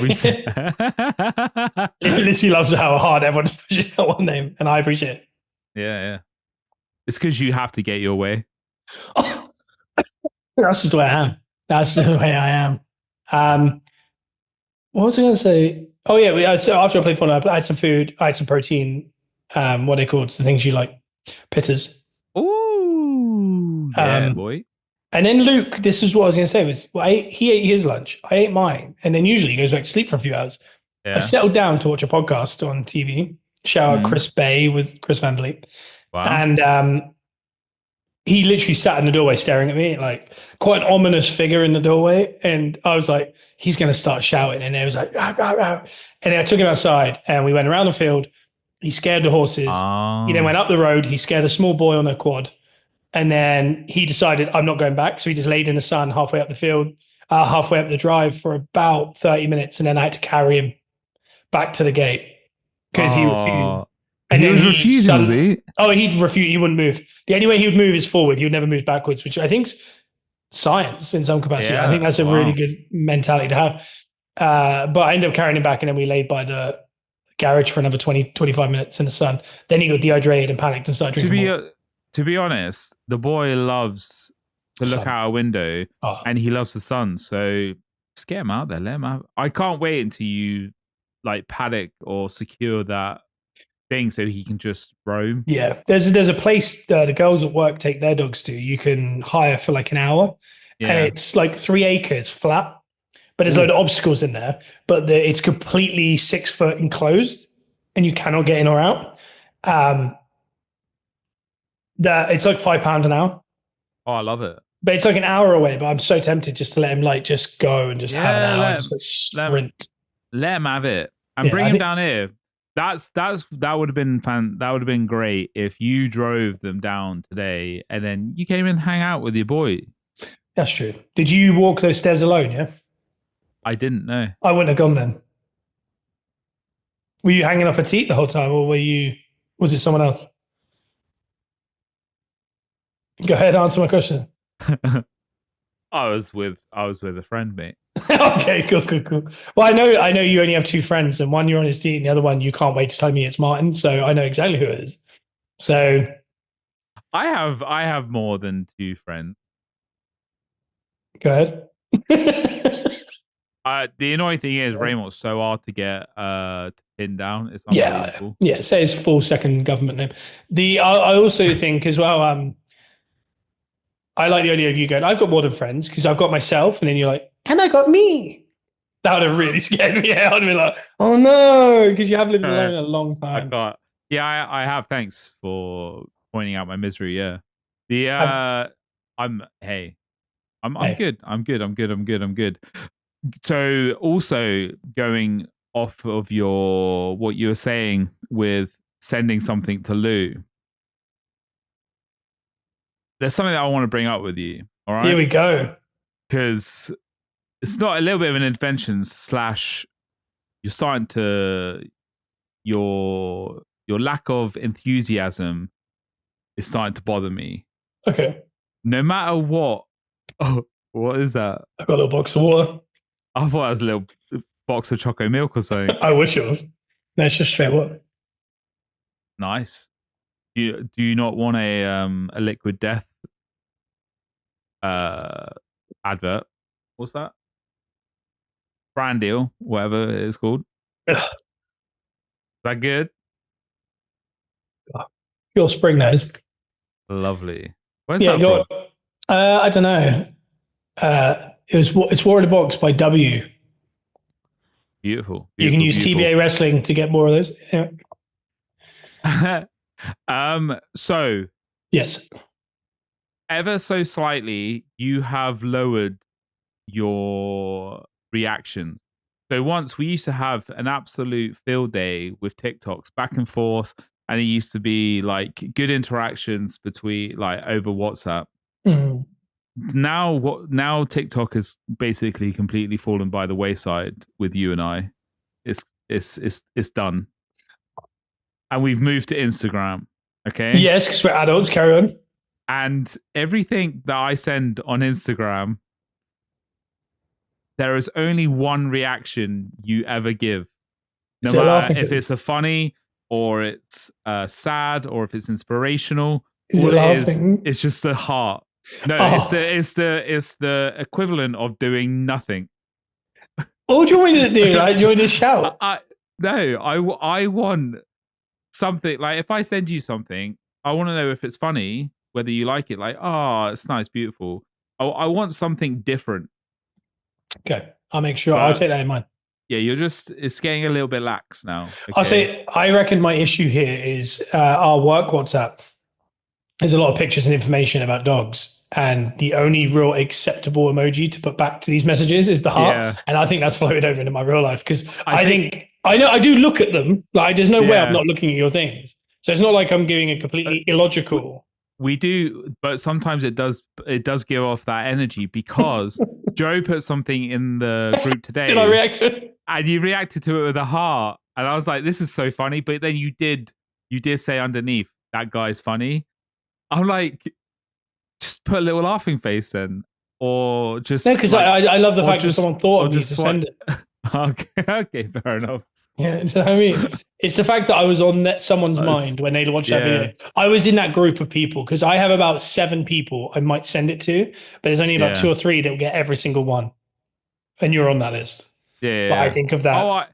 Lizzie loves how hard everyone's pushing that one name, and I appreciate it. Yeah. It's because you have to get your way. That's just the way I am. That's the way I am. What was I going to say? Oh yeah, so after I played Fortnite, I had some food. I had some protein. What are they called? It's the things you like. Pizzas. Ooh, yeah, boy. And then Luke, this is what I was going to say, he ate his lunch. I ate mine. And then usually he goes back to sleep for a few hours. Yeah. I settled down to watch a podcast on TV. Shout out Chris Bay with Chris Van Vliet. Wow. And he literally sat in the doorway staring at me, like quite an ominous figure in the doorway. And I was like, he's going to start shouting. And it was like, "Ah, ah, ah." And then I took him outside and we went around the field. He scared the horses. He then Oh, went up the road. He scared a small boy on a quad. And then he decided, I'm not going back. So he just laid in the sun halfway up the field, halfway up the drive for about 30 minutes. And then I had to carry him back to the gate because he refused. oh, And he then was refusing, was he? oh, he'd refuse. He wouldn't move. The only way he would move is forward. He would never move backwards, which I think's science in some capacity. I think Yeah, that's a really wow. good mentality to have. But I ended up carrying him back, and then we laid by the garage for another 25 minutes in the sun. Then he got dehydrated and panicked and started To drinking be water. to be honest, the boy loves to look Sun. out a window, Oh, and he loves the sun. So just get him out there, let him out. I can't wait until you like paddock or secure that thing so he can just roam. yeah. There's a place the girls at work take their dogs to. You can hire for like an hour, and Yeah. it's like 3 acres flat. But there's a Ooh. load of obstacles in there. But it's completely 6 foot enclosed, and you cannot get in or out. It's like £5 an hour, Oh, I love it. but it's like an hour away. But I'm so tempted just to let him like just go and just have an Yeah, hour, just like sprint. let him have it and Yeah, bring I him think down here. That would have been fun. That would have been great if you drove them down today and then you came and hang out with your boy. that's true. Did you walk those stairs alone? Yeah, I didn't know. I wouldn't have gone then. Were you hanging off a teat the whole time, or was it someone else? Go ahead, answer my question. I was with a friend, mate. Okay, cool. Well, I know you only have two friends, and one you're on his team, and the other one you can't wait to tell me it's Martin. So I know exactly who it is. So I have more than two friends. go ahead. The annoying thing is Raymond's so hard to get to pin down. It's Yeah, unbelievable. yeah. Say his full second government name. I also think as well. I like the idea of you going. I've got more than friends because I've got myself, and then you're like, and I got me. That would have really scared me. I'd be like, oh no, because you have lived alone a long I time. got I have. Thanks for pointing out my misery. Yeah. I'm good. I'm good. So also going off of what you were saying with sending something to Lou, there's something that I want to bring up with you. All right. Here we go. Because it's not a little bit of an invention slash you're starting to your lack of enthusiasm is starting to bother me. Okay. No matter what. Oh, what is that? I've got a little box of water. I thought it was a little box of choco milk or something. I wish it was. No, it's just straight water. Nice. Do you not want a liquid death advert? What's that? Brand deal, whatever it is called. Ugh. Is that good? Your spring nose. Lovely. Where's that go. from? I don't know. It's War in the Box by W. Beautiful. You can use TBA Wrestling to get more of those. Yeah. So yes, ever so slightly, you have lowered your reactions. So once we used to have an absolute field day with TikToks back and forth, and it used to be like good interactions between like over WhatsApp. Mm. Now TikTok has basically completely fallen by the wayside with you and I. It's done. And we've moved to Instagram. Okay. Yes, because we're adults. Carry on. And everything that I send on Instagram, there is only one reaction you ever give. No matter if it's a funny or it's sad or if it's inspirational. Is it laughing? It's just the heart. No, it's the equivalent of doing nothing. What do you want me to do? Like, do you want me to shout? I want something. Like if I send you something, I want to know if it's funny, whether you like it. Like, oh, it's nice, beautiful. I want something different. Okay, I'll make sure. I'll take that in mind. Yeah, it's getting a little bit lax now. Okay? I'll say, I reckon my issue here is our work WhatsApp. there's a lot of pictures and information about dogs, and the only real acceptable emoji to put back to these messages is the heart. Yeah. And I think that's floated over into my real life because I I think, think I know I do look at them. Like, there's no way I'm yeah. not looking at your things. So it's not like I'm giving a completely illogical. We do, but sometimes it does give off that energy because Joe put something in the group Did I today react to it? and you reacted to it with a heart. And I was like, this is so funny. But then you did say underneath, that guy's funny. I'm like, just put a little laughing face then. Or just No, because like, I love the or fact that just- someone thought or of me just to swipe- send it. Okay, fair enough. Yeah, do you know what I mean? It's the fact that I was on someone's mind when they watched that video. I was in that group of people because I have about 7 people I might send it to, but there's only about 2 or 3 that will get every single one. And you're on that list. Yeah. But I think of that.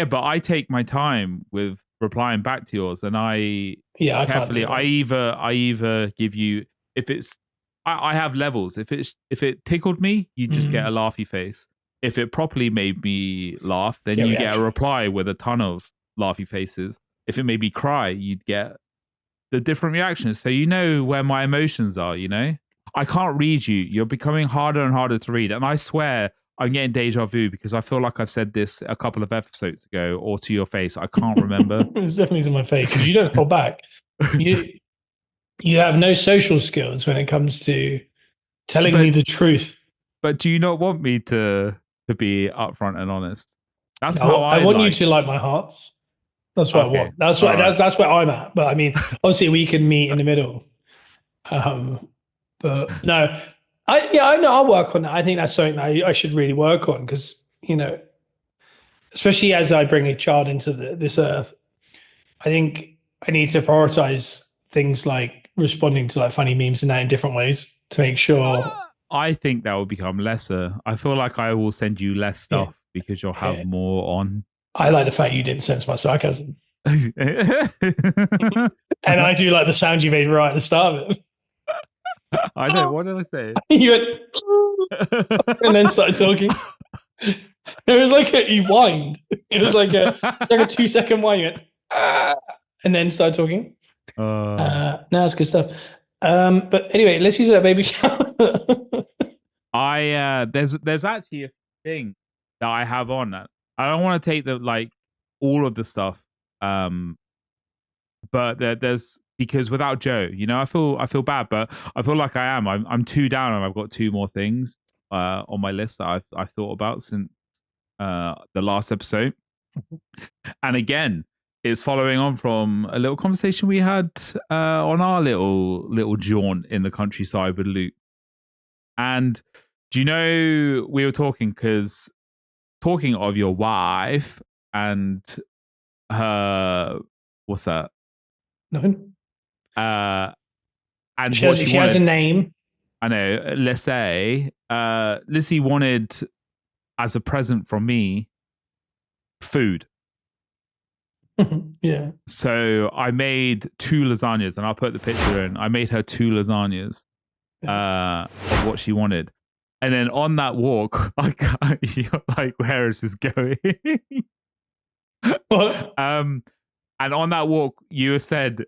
But I take my time with replying back to yours, and I carefully. I either give you, if it's, I have levels. If it tickled me, you just get a laughy face. If it properly made me laugh, then you get a reply with a ton of laughy faces. If it made me cry, you'd get the different reactions. So you know where my emotions are, you know? I can't read you. You're becoming harder and harder to read. And I swear I'm getting deja vu because I feel like I've said this a couple of episodes ago or to your face. I can't remember. It's definitely to my face because you don't hold back. You have no social skills when it comes to telling me the truth. But do you not want me to be upfront and honest? That's how I want you to like my hearts. That's what I want. That's what that's where I'm at. But I mean, obviously we can meet in the middle. But no, I know I'll work on that. I think that's something that I should really work on because, you know, especially as I bring a child into this earth, I think I need to prioritize things like responding to like funny memes and that in different ways to make sure. I think that will become lesser. I feel like I will send you less stuff because you'll have more on. I like the fact you didn't sense my sarcasm. And I do like the sound you made right at the start of it. I know. What did I say? You went, and then started talking. It was like you whined. It was like a 2-second whine. You went, and then started talking. No, that's good stuff. But anyway, let's use that baby shower. There's actually a thing that I have on that. I don't want to take all of the stuff. But there's, because without Joe, you know, I feel bad, but I feel like I'm 2 down and I've got 2 more things on my list that I've thought about since the last episode. And again, it's following on from a little conversation we had on our little jaunt in the countryside with Luke. And do you know, we were talking of your wife and her, what's that? Nothing. And she has a name. I know. Let's say Lizzie wanted, as a present from me, food. Yeah. So I made 2 lasagnas, and I'll put the picture in. I made her 2 lasagnas of what she wanted. And then on that walk, you're like, where is this going? What? And on that walk, you said,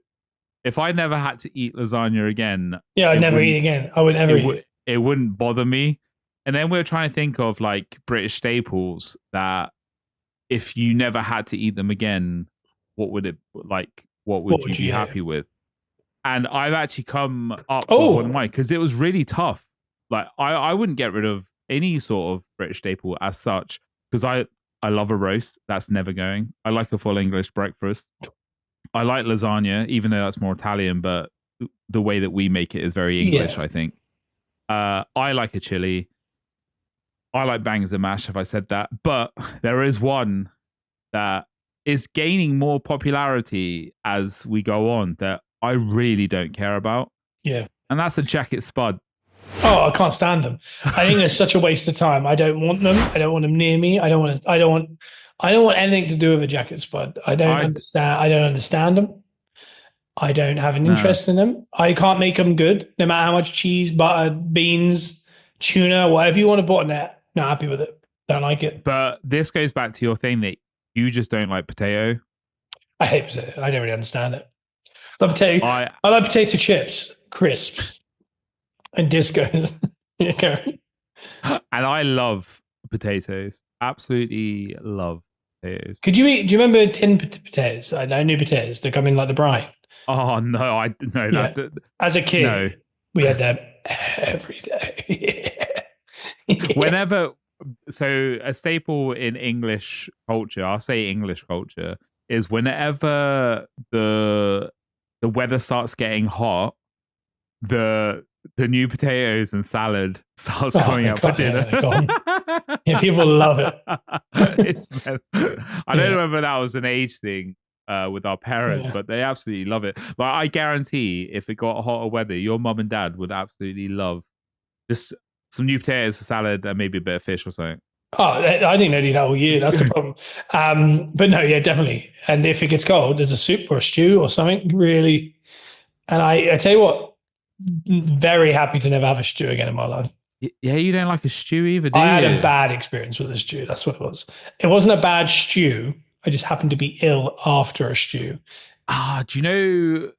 if I never had to eat lasagna again, I'd never eat again. I would never eat. It wouldn't bother me. And then we're trying to think of like British staples that, if you never had to eat them again, what would it like? What would you be happy with? And I've actually come up with one of mine because it was really tough. Like I wouldn't get rid of any sort of British staple as such because I love a roast. That's never going. I like a full English breakfast. I like lasagna, even though that's more Italian, but the way that we make it is very English, I think. I like a chili. I like bangers and mash, if I said that. But there is one that is gaining more popularity as we go on that I really don't care about. Yeah. And that's a jacket spud. Oh, I can't stand them. I think they're such a waste of time. I don't want them. I don't want them near me. I don't want anything to do with a jacket spud. I don't understand them. I don't have an interest in them. I can't make them good, no matter how much cheese, butter, beans, tuna, whatever you want to put on there. Not happy with it. Don't like it. But this goes back to your thing that you just don't like potato. I hate potato. I don't really understand it. I like potato chips. crisps and discos. Okay. And I love potatoes. Absolutely love potatoes. Could you eat? Do you remember tin potatoes? I know new potatoes. They come in like the brine. Oh no, I no Yeah. that As a kid, no. we had them every day. Whenever, so a staple in English culture, I'll say English culture, is whenever the weather starts getting hot, the new potatoes and salad starts coming out for dinner. Yeah, they're gone. Yeah, people love it. I don't know whether that was an age thing with our parents, but they absolutely love it. Like I guarantee, if it got hotter weather, your mum and dad would absolutely love just some new potatoes, a salad, and maybe a bit of fish or something. Oh, I think they do that all year. That's the problem. But no, yeah, definitely. And if it gets cold, there's a soup or a stew or something really. And I tell you what, very happy to never have a stew again in my life. Yeah, you don't like a stew either, do you? I had a bad experience with a stew. That's what it was. It wasn't a bad stew. I just happened to be ill after a stew. Do you know?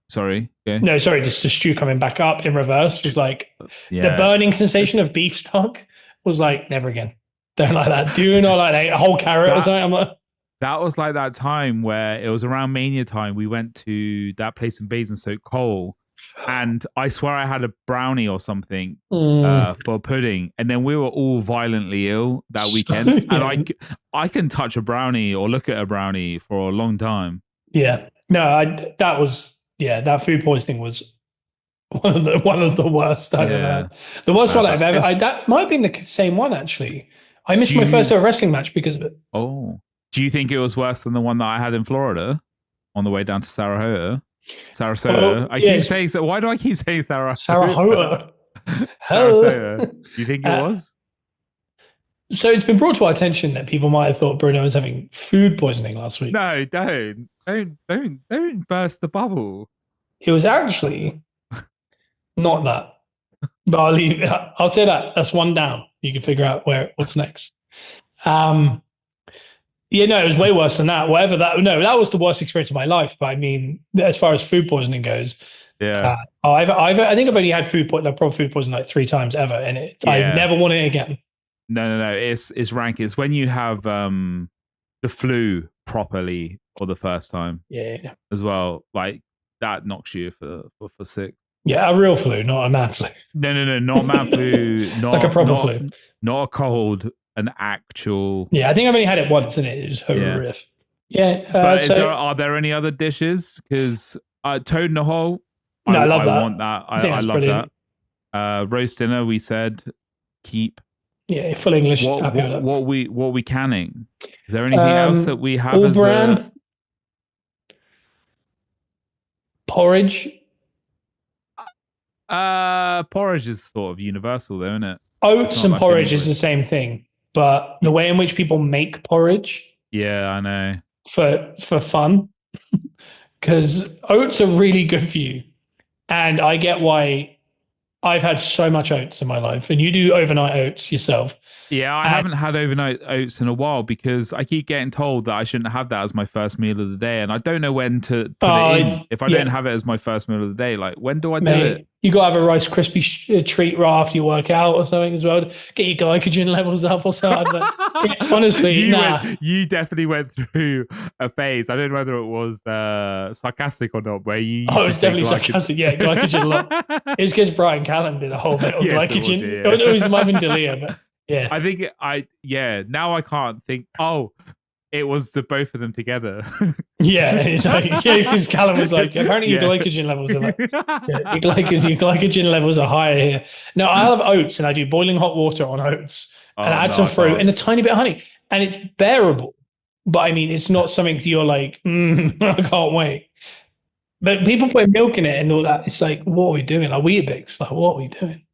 Sorry. Okay. No, sorry, just the stew coming back up in reverse was like the burning sensation of beef stock was like, never again. Don't like that. Do not like that. A whole carrot or something. I'm like, that was like that time where it was around Mania time. We went to that place in Basingstoke, Cole, and I swear I had a brownie or something for pudding, and then we were all violently ill that weekend. And I can touch a brownie or look at a brownie for a long time. Yeah, no, that food poisoning was one of the worst I've ever had. The worst one I've ever. That might have been the same one actually. I missed my first ever wrestling match because of it. Oh, do you think it was worse than the one that I had in Florida on the way down to Sarasota? I keep saying so. Why do I keep saying Sarasota? Sarasota. Do you think it was? So it's been brought to our attention that people might have thought Bruno was having food poisoning last week. No, don't burst the bubble. It was actually not that. But I'll say that. That's one down. You can figure out what's next. Yeah, no, it was way worse than that. Whatever that. No, that was the worst experience of my life. But I mean, as far as food poisoning goes, yeah. I think I've only had proper food poisoning like 3 times ever, and I never want it again. No. It's rank. It's when you have the flu properly for the first time. Yeah. As well, like that knocks you for sick. Yeah, a real flu, not a man flu. No, not man flu. Not like a proper flu. Not a cold, an actual. Yeah, I think I've only had it once, and it was horrific. Yeah. But are there any other dishes? Because toad in the hole. No, I love that. I want that. I love brilliant. That. Roast dinner. We said keep. Yeah, full English. What we canning? Is there anything else that we have? All bran. Porridge. Porridge is sort of universal, though, isn't it? Oats and porridge is the same thing, but the way in which people make porridge. Yeah, I know. For fun, because oats are really good for you, and I get why. I've had so much oats in my life, and you do overnight oats yourself. Yeah, I haven't had overnight oats in a while because I keep getting told that I shouldn't have that as my first meal of the day, and I don't know when to put it in. If I don't have it as my first meal of the day, like when do I do it? You got to have a Rice Krispie treat right after you work out or something as well. Get your glycogen levels up or something. Honestly, you definitely went through a phase. I don't know whether it was sarcastic or not, where you. It was definitely sarcastic. Yeah, glycogen a lot. It was because Brian Callen did a whole bit of glycogen. It might have been Delia, but yeah. I think now I can't think. Oh, it was the both of them together. Yeah, it's like, because Callum was like, apparently your glycogen levels are like, your glycogen levels are higher here. No, I love oats, and I do boiling hot water on oats, and I add some fruit and a tiny bit of honey, and it's bearable. But I mean, it's not something that you're like, I can't wait. But people put milk in it and all that. It's like, what are we doing? Are we Weetabix? Like, what are we doing?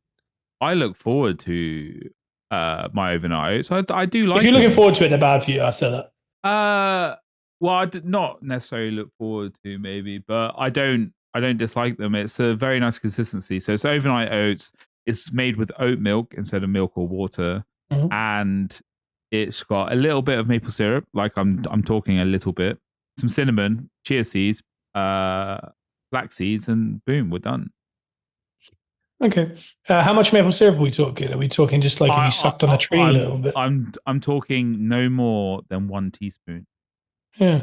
I look forward to my overnight oats. I do like. If you're looking forward to it, they're bad for you. I said that. Well, I did not necessarily look forward to maybe, but I don't dislike them. It's a very nice consistency. So it's overnight oats. It's made with oat milk instead of milk or water, and it's got a little bit of maple syrup. Like I'm talking a little bit, some cinnamon, chia seeds, flax seeds, and boom, we're done. Okay. How much maple syrup are we talking? Are we talking just like if you sucked on a tree a little bit? I'm talking no more than 1 teaspoon. Yeah.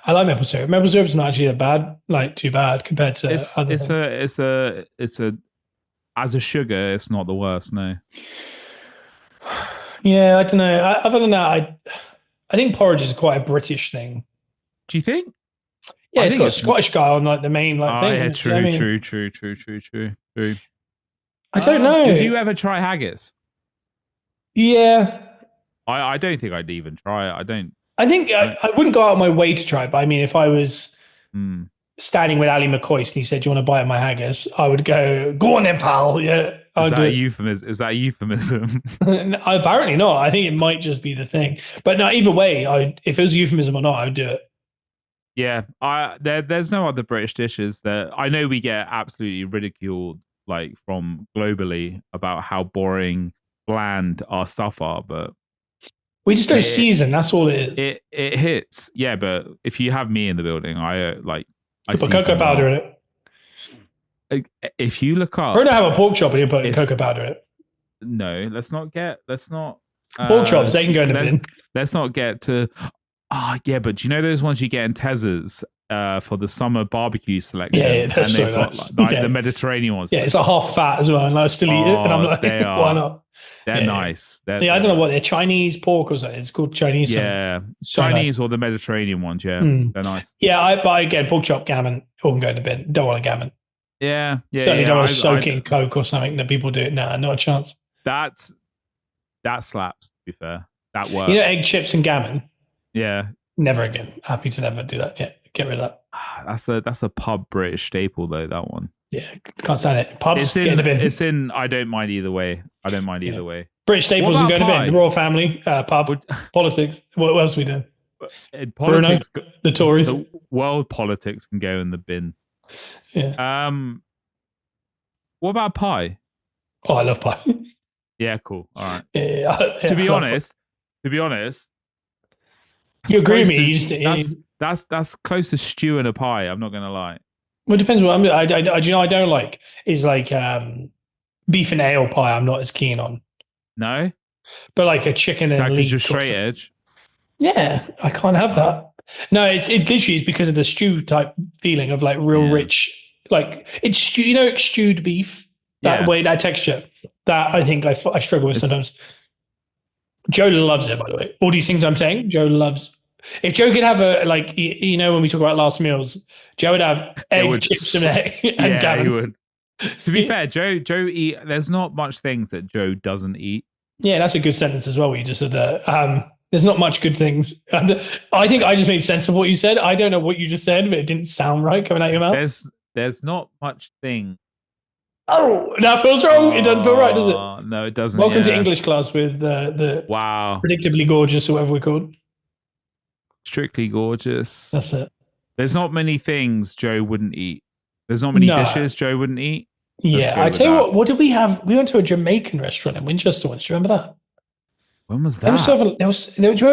I like maple syrup. Maple syrup's not actually too bad compared to It's other it's things. a it's a it's a as a sugar, it's not the worst. No. Yeah, I don't know. Other than that, I think porridge is quite a British thing. Do you think? Yeah, I it's think got a it's. Scottish guy on like the main Oh thing. yeah, And I true, mean, true, true, true, true, true, true. I don't Would know. you ever try haggis? Yeah, I don't think I'd even try it. I don't. I think I don't. I wouldn't go out of my way to try it. But I mean, if I was Mm. standing with Ali McCoist and he said, "Do you want to buy my haggis?" I would go on then, pal. Yeah, Is I'll that do a it. euphemism? Is that a euphemism? Apparently not. I think it might just be the thing. But no, either way, if it was a euphemism or not, I would do it. Yeah, there's no other British dishes that I know we get absolutely ridiculed like from globally about how boring, bland our stuff are, but We just don't it season. That's all it is. it hits. Yeah, but if you have me in the building, I You put season cocoa powder well. in it. If you look up, Bruno have a pork chop and you put if cocoa powder in it. no, let's not Pork chops, they can go in the let's bin. let's not get to yeah, but do you know those ones you get in Tezza's for the summer barbecue selection? Yeah, that's and so they've got nice. like Yeah. the Mediterranean ones. Yeah, it's like half fat as well, and I still eat it. And I'm Oh, like, they why are. not? They're Yeah. nice. Yeah, I don't know what they're Chinese pork or something. It's called Chinese. Yeah, So Chinese nice. or the Mediterranean ones. Yeah, they're nice. Yeah, I buy again pork chop gammon. All can go in the bin. Don't want a gammon. Yeah, Certainly yeah. don't want to soak it in Coke or something that people do. Nah, not a chance. That slaps. To be fair, that works. You know, egg chips and gammon. Yeah, never again. Happy to never do that. Yeah, get rid of that. That's a pub British staple though. That one. Yeah, can't stand it. Pubs, get in the bin. It's in. I don't mind either way. I don't mind either way. British staples and go in the bin. The royal family, pub, politics. What else we do? In politics, Bruno, the Tories. The world politics can go in the bin. Yeah. What about pie? Oh, I love pie. Yeah, cool. All right. Yeah, to be honest, you agree with me? That's close to stew and a pie. I'm not gonna lie. Well, it depends what I don't like is like beef and ale pie. I'm not as keen on. No, but like a chicken and leek. Just straight edge. Yeah, I can't have that. No, it literally is because of the stew type feeling of like real rich, like it's stewed beef. That way, that texture. That I think I struggle with sometimes. Joe loves it, by the way. All these things I'm saying, Joe loves. If Joe could have when we talk about last meals, Joe would have egg, chips, and gammon. He would. To be fair, Joe eat. There's not much things that Joe doesn't eat. Yeah, that's a good sentence as well. What you just said there. There's not much good things. I think I just made sense of what you said. I don't know what you just said, but it didn't sound right coming out of your mouth. There's not much thing. Oh, that feels wrong. It doesn't feel right, does it? No, it doesn't. Welcome to English class with the predictably gorgeous or whatever we're called. Strictly gorgeous. That's it. There's not many things Joe wouldn't eat. There's not many dishes Joe wouldn't eat. Yeah, I tell you what did we have? We went to a Jamaican restaurant in Winchester once. Do you remember that? When was that? Do you remember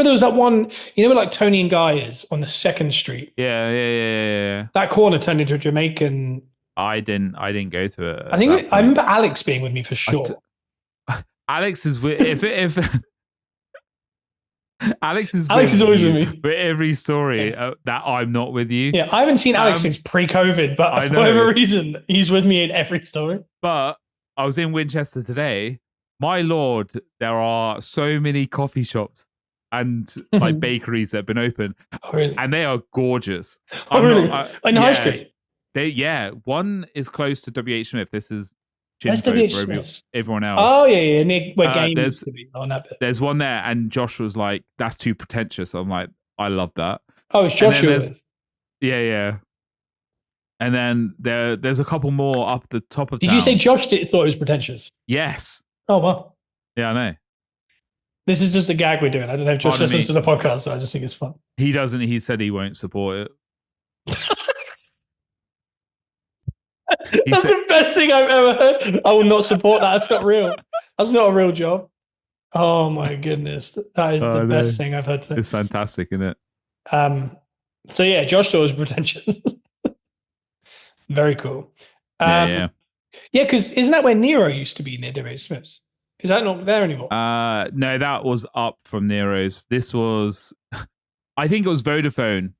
there was that one, where like Tony and Guy is on the 2nd Street? Yeah. That corner turned into a Jamaican. I didn't go to it. I remember Alex being with me for sure. Alex is with if Alex is always with me for every story that I'm not with you. Yeah, I haven't seen Alex since pre-COVID, but for whatever reason, he's with me in every story. But I was in Winchester today. My lord, there are so many coffee shops and like bakeries that have been open. Oh, really? And they are gorgeous. Oh, really? In High Street? One is close to WH Smith. This is Where's WH Smith? Everyone else. Oh, yeah. Near where Game used to be on that bit. There's one there, and Josh was like, that's too pretentious. I'm like, I love that. Oh, it's Joshua. Yeah. And then there's a couple more up the top of town. Did you say Josh thought it was pretentious? Yes. Oh, wow. Yeah, I know. This is just a gag we're doing. I don't know if Josh listens to the podcast, so I just think it's fun. He doesn't. He said he won't support it. That's the best thing I've ever heard. I will not support that. That's not real. That's not a real job. Oh, my goodness. That is the best thing I've heard today. It's fantastic, isn't it? So, yeah, Josh thought it was pretentious. Very cool. Yeah. Yeah, because isn't that where Nero used to be near Debbie Smith's? Is that not there anymore? No, that was up from Nero's. This was, I think it was Vodafone.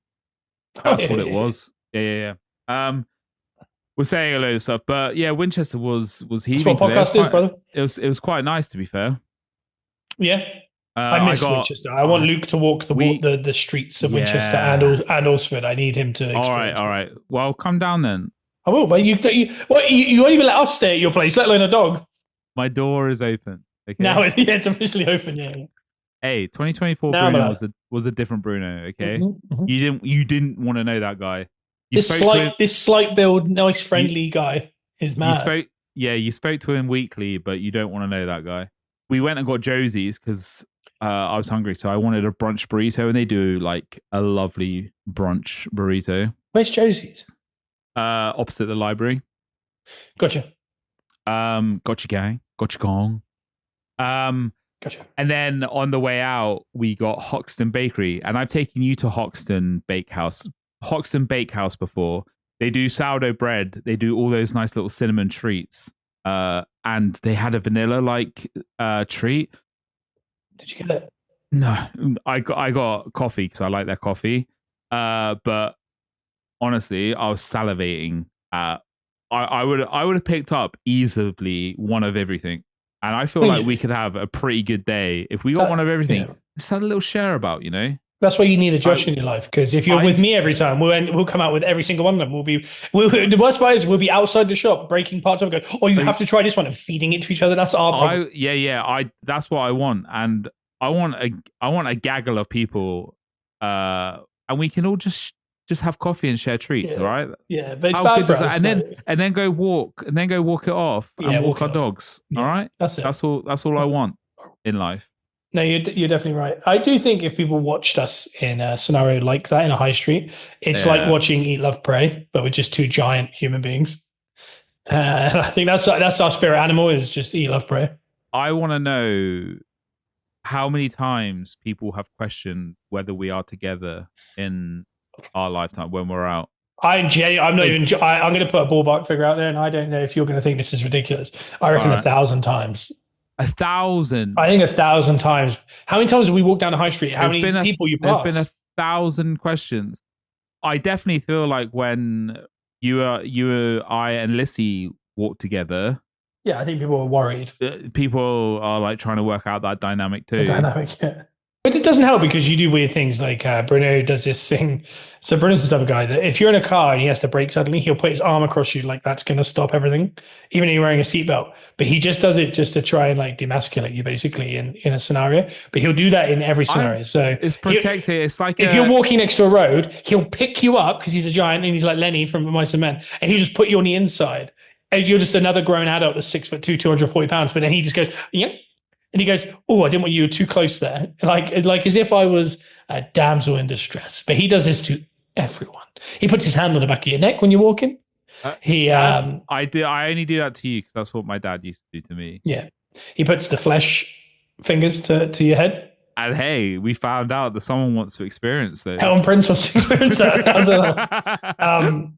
Oh, That's yeah, what it yeah, yeah. was. Yeah. We're saying a load of stuff, but yeah, Winchester was That's heaving what today. podcast is, brother. It was quite nice, to be fair. Yeah. I I miss got Winchester. I want Luke to walk we the streets of Winchester and yes. Alsford. I need him to experience All it. right. Well, come down then. I will, but you won't even let us stay at your place, let alone a dog. My door is open. Okay. Now it's officially open. Yeah. Hey, 2024 Now, Bruno was a different Bruno. Okay, mm-hmm. You didn't want to know that guy. This slight build, nice, friendly guy is mad. You spoke to him weekly, but you don't want to know that guy. We went and got Josie's because I was hungry, so I wanted a brunch burrito, and they do like a lovely brunch burrito. Where's Josie's? Opposite the library. Gotcha. Gotcha gang. Gotcha gong. Gotcha. And then on the way out, we got Hoxton Bakery, and I've taken you to Hoxton Bakehouse before. They do sourdough bread. They do all those nice little cinnamon treats. And they had a vanilla treat. Did you get it? No, I got coffee because I like their coffee. But honestly, I was salivating. I would have picked up easily one of everything, and I feel like we could have a pretty good day if we got one of everything. Yeah. Just had a little share about, That's why you need a Josh in your life, because if you're with me every time, we'll come out with every single one of them. The worst part is we'll be outside the shop breaking parts of it. Go, you have to try this one and feeding it to each other. That's our problem. That's what I want, and I want a gaggle of people, and we can all just have coffee and share treats, all right? Yeah, but it's bad for us. And then go walk it off and walk our dogs. All right, that's it. That's all I want in life. No, you're definitely right. I do think if people watched us in a scenario like that in a high street, it's like watching Eat, Love, Pray, but with just two giant human beings. And I think that's our spirit animal, is just Eat, Love, Pray. I want to know how many times people have questioned whether we are together in our lifetime when we're out. I'm going to put a ballpark figure out there, and I don't know if you're going to think this is ridiculous. I reckon 1,000 times. 1,000. I think 1,000 times. How many times have we walked down the high street? How many people you pass? There's been 1,000 questions. I definitely feel like when you, I, and Lissy walk together. Yeah, I think people are worried. People are like trying to work out that dynamic too. Yeah. But it doesn't help because you do weird things like Bruno does this thing. So Bruno's the type of guy that if you're in a car and he has to brake suddenly, he'll put his arm across you like that's going to stop everything, even if you're wearing a seatbelt. But he just does it just to try and like demasculate you basically in a scenario. But he'll do that in every scenario. So it's protected. It's like if you're walking next to a road, he'll pick you up because he's a giant and he's like Lenny from Mice and Men, and he'll just put you on the inside. And you're just another grown adult that's 6'2", 240 pounds. But then he just goes, yep. And he goes, oh, I didn't want you too close there. Like as if I was a damsel in distress. But he does this to everyone. He puts his hand on the back of your neck when you're walking. I only do that to you because that's what my dad used to do to me. Yeah. He puts the flesh fingers to your head. And hey, we found out that someone wants to experience those. Helen Prince wants to experience that.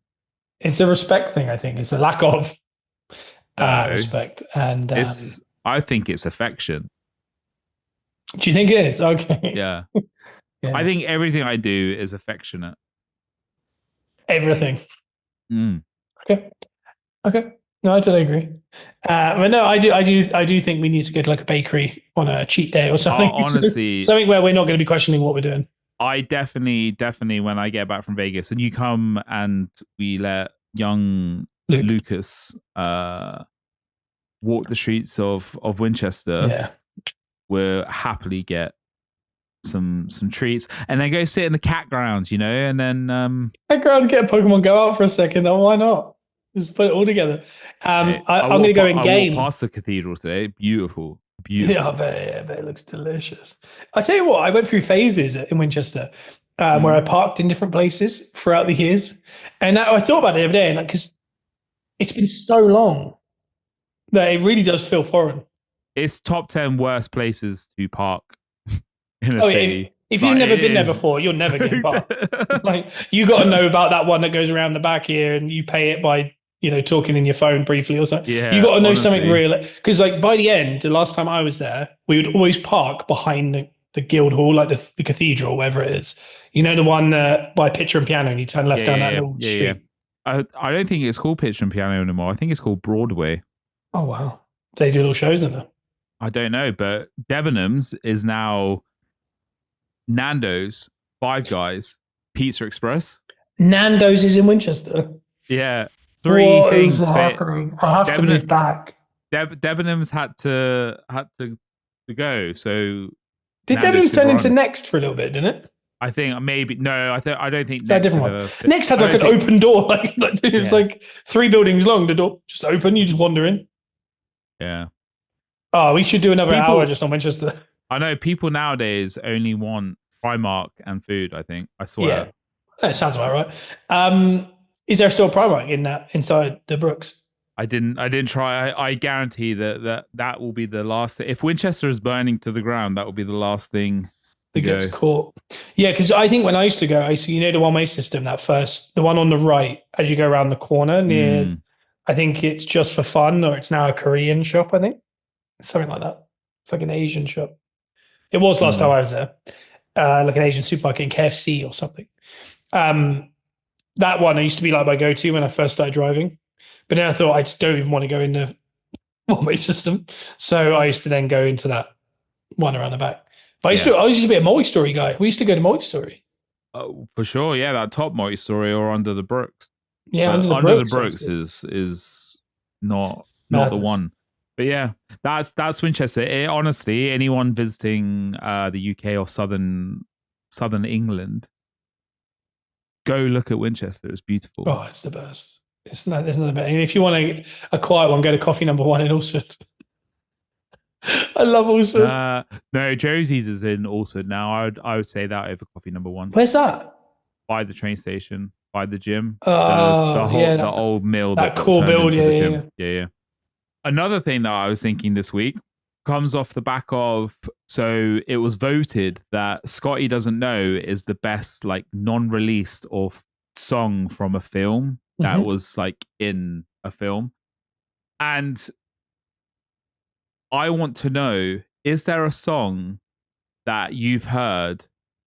It's a respect thing, I think. It's a lack of respect. And I think it's affection. Do you think it is? Okay. Yeah. I think everything I do is affectionate. Everything. Mm. Okay. No, I totally agree. But no, I do think we need to go to like a bakery on a cheat day or something. Honestly, something where we're not going to be questioning what we're doing. I definitely, when I get back from Vegas and you come and we let young Lucas walk the streets of Winchester, we'll happily get some treats and then go sit in the cat grounds, and then cat ground, get a Pokemon Go out for a second. Oh, why not? Just put it all together. I'm going to go in game. I walked past the cathedral today. Beautiful. Yeah, I bet it looks delicious. I tell you what, I went through phases in Winchester where I parked in different places throughout the years, and I thought about it the other day, and because it's been so long that it really does feel foreign. It's top 10 worst places to park in a city. If you've never been there before, you're never getting parked. Like you got to know about that one that goes around the back here, and you pay it by talking in your phone briefly or something. You Yeah, got to know something honestly. real. Because like by the end, the last time I was there, we would always park behind the Guildhall, like the cathedral, wherever it is. The one by Picture and Piano, and you turn left down that little street. I don't think it's called Picture and Piano anymore. I think it's called Broadway. Oh, wow. They do little shows in there. I don't know, but Debenhams is now Nando's, Five Guys, Pizza Express. Nando's is in Winchester. Yeah. Three things. What is happening? I have to move back. Debenhams had to go. So did Debenhams turn into Next for a little bit, didn't it? I think maybe no. I don't think it's a different one. Next had like an open door, it's like 3 buildings long. The door just open. You just wander in. Yeah. Oh, we should do another hour just on Winchester. I know people nowadays only want Primark and food. I think I swear. Yeah, that sounds about right. Is there still a Primark inside the Brooks? I didn't try. I guarantee that will be the last. If Winchester is burning to the ground, that will be the last thing. It gets caught. Yeah, because I think when I used to go, the one-way system, the one on the right as you go around the corner near, I think it's Just for Fun, or it's now a Korean shop, I think. Something like that. It's like an Asian shop. It was last time I was there. Like an Asian supermarket in KFC or something. That one I used to be like my go-to when I first started driving. But then I thought I just don't even want to go in the one-way system. So I used to then go into that one around the back. But I used to be a multi-story guy. We used to go to multi-story. Oh, for sure. Yeah, that top multi-story or Under the Brooks. Yeah, Under the Brooks is not the one. But yeah, that's Winchester. Honestly, anyone visiting the UK or southern England, go look at Winchester. It's beautiful. Oh, it's the best. There's nothing better. And if you want a quiet one, go to Coffee Number 1 in Alsford. I love Alsford. No, Josie's is in Alsford now. I would say that over Coffee Number 1. Where's that? By the train station, by the gym. The old mill. That cool build, yeah. Another thing that I was thinking this week comes off the back of, so it was voted that Scotty Doesn't Know is the best like non-released or song from a film that was like in a film. And I want to know, is there a song that you've heard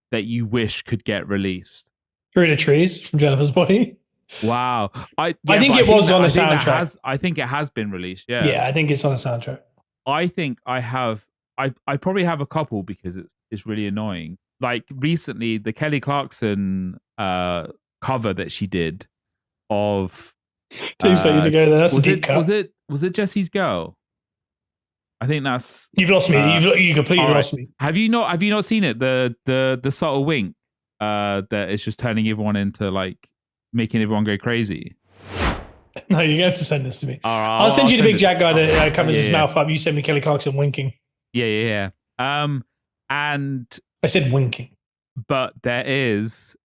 that you wish could get released? Through the Trees from Jennifer's Body. Wow. I think it was on the soundtrack. I think it has been released, yeah. Yeah, I think it's on the soundtrack. I think I have, I probably have a couple because it's really annoying. Like recently, the Kelly Clarkson cover that she did of... Please for you to go there. That's a deep cut. Was it Jesse's Girl? I think that's... You've lost me. You completely lost me. Have you not seen it? The subtle wink that it's just turning everyone into like making everyone go crazy. No, you're going to have to send this to me. I'll send you the big Jack guy that covers his mouth up. You send me Kelly Clarkson winking. Yeah. And I said winking. But there is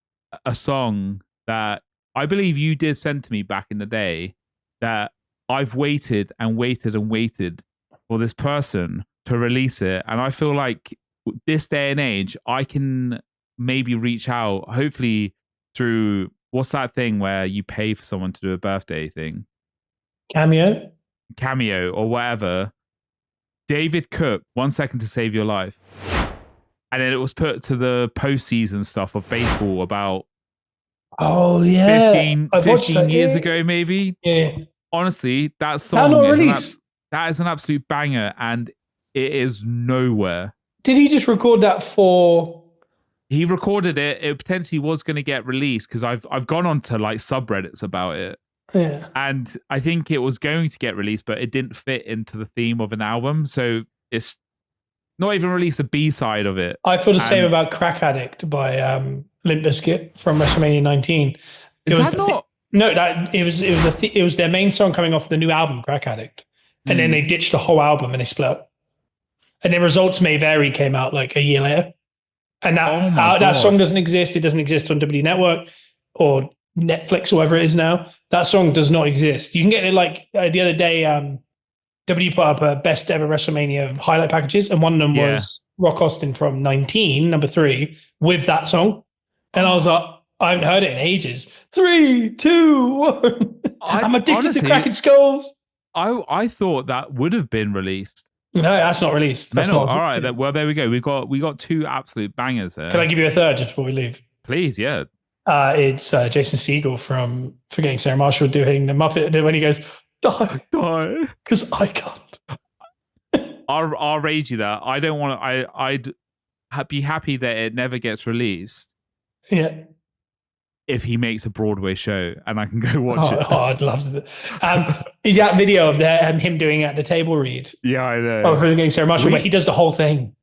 a song that I believe you did send to me back in the day that I've waited and waited and waited for this person to release it. And I feel like this day and age, I can maybe reach out, hopefully through, what's that thing where you pay for someone to do a birthday thing? Cameo or whatever. David Cook, 1 Second to Save Your Life. And then it was put to the postseason stuff of baseball about 15 years ago, maybe. Yeah. Honestly, that song that is an absolute banger, and it is nowhere. Did he just record that for? He recorded it. It potentially was going to get released because I've gone on to like subreddits about it. Yeah. And I think it was going to get released, but it didn't fit into the theme of an album, so it's not even released a B-side of it. I feel the same about Crack Addict by Limp Bizkit from WrestleMania 19. Is that not? No, it was their main song coming off the new album, Crack Addict, and then they ditched the whole album and they split up. And then Results May Vary came out like a year later, and that song doesn't exist. It doesn't exist on W Network or Netflix or whatever it is now. That song does not exist. You can get it like the other day. W put up a best ever WrestleMania highlight packages, and one of them was Rock Austin from 19, number 3, with that song. And I was like, I haven't heard it in ages. 3, 2, 1. I'm addicted honestly, to cracking skulls. I thought that would have been released. No, that's not released. That's not. All right. Well, there we go. We got two absolute bangers there. Can I give you a third just before we leave? Please, yeah. It's Jason Segel from Forgetting Sarah Marshall doing the Muppet when he goes, die, because I can't. I'll rage you that. I don't want to. I'd be happy that it never gets released. Yeah. If he makes a Broadway show and I can go watch it. Oh, I'd love to. That video of him doing it at the table read. Yeah, I know. Oh, Forgetting Sarah Marshall, where he does the whole thing.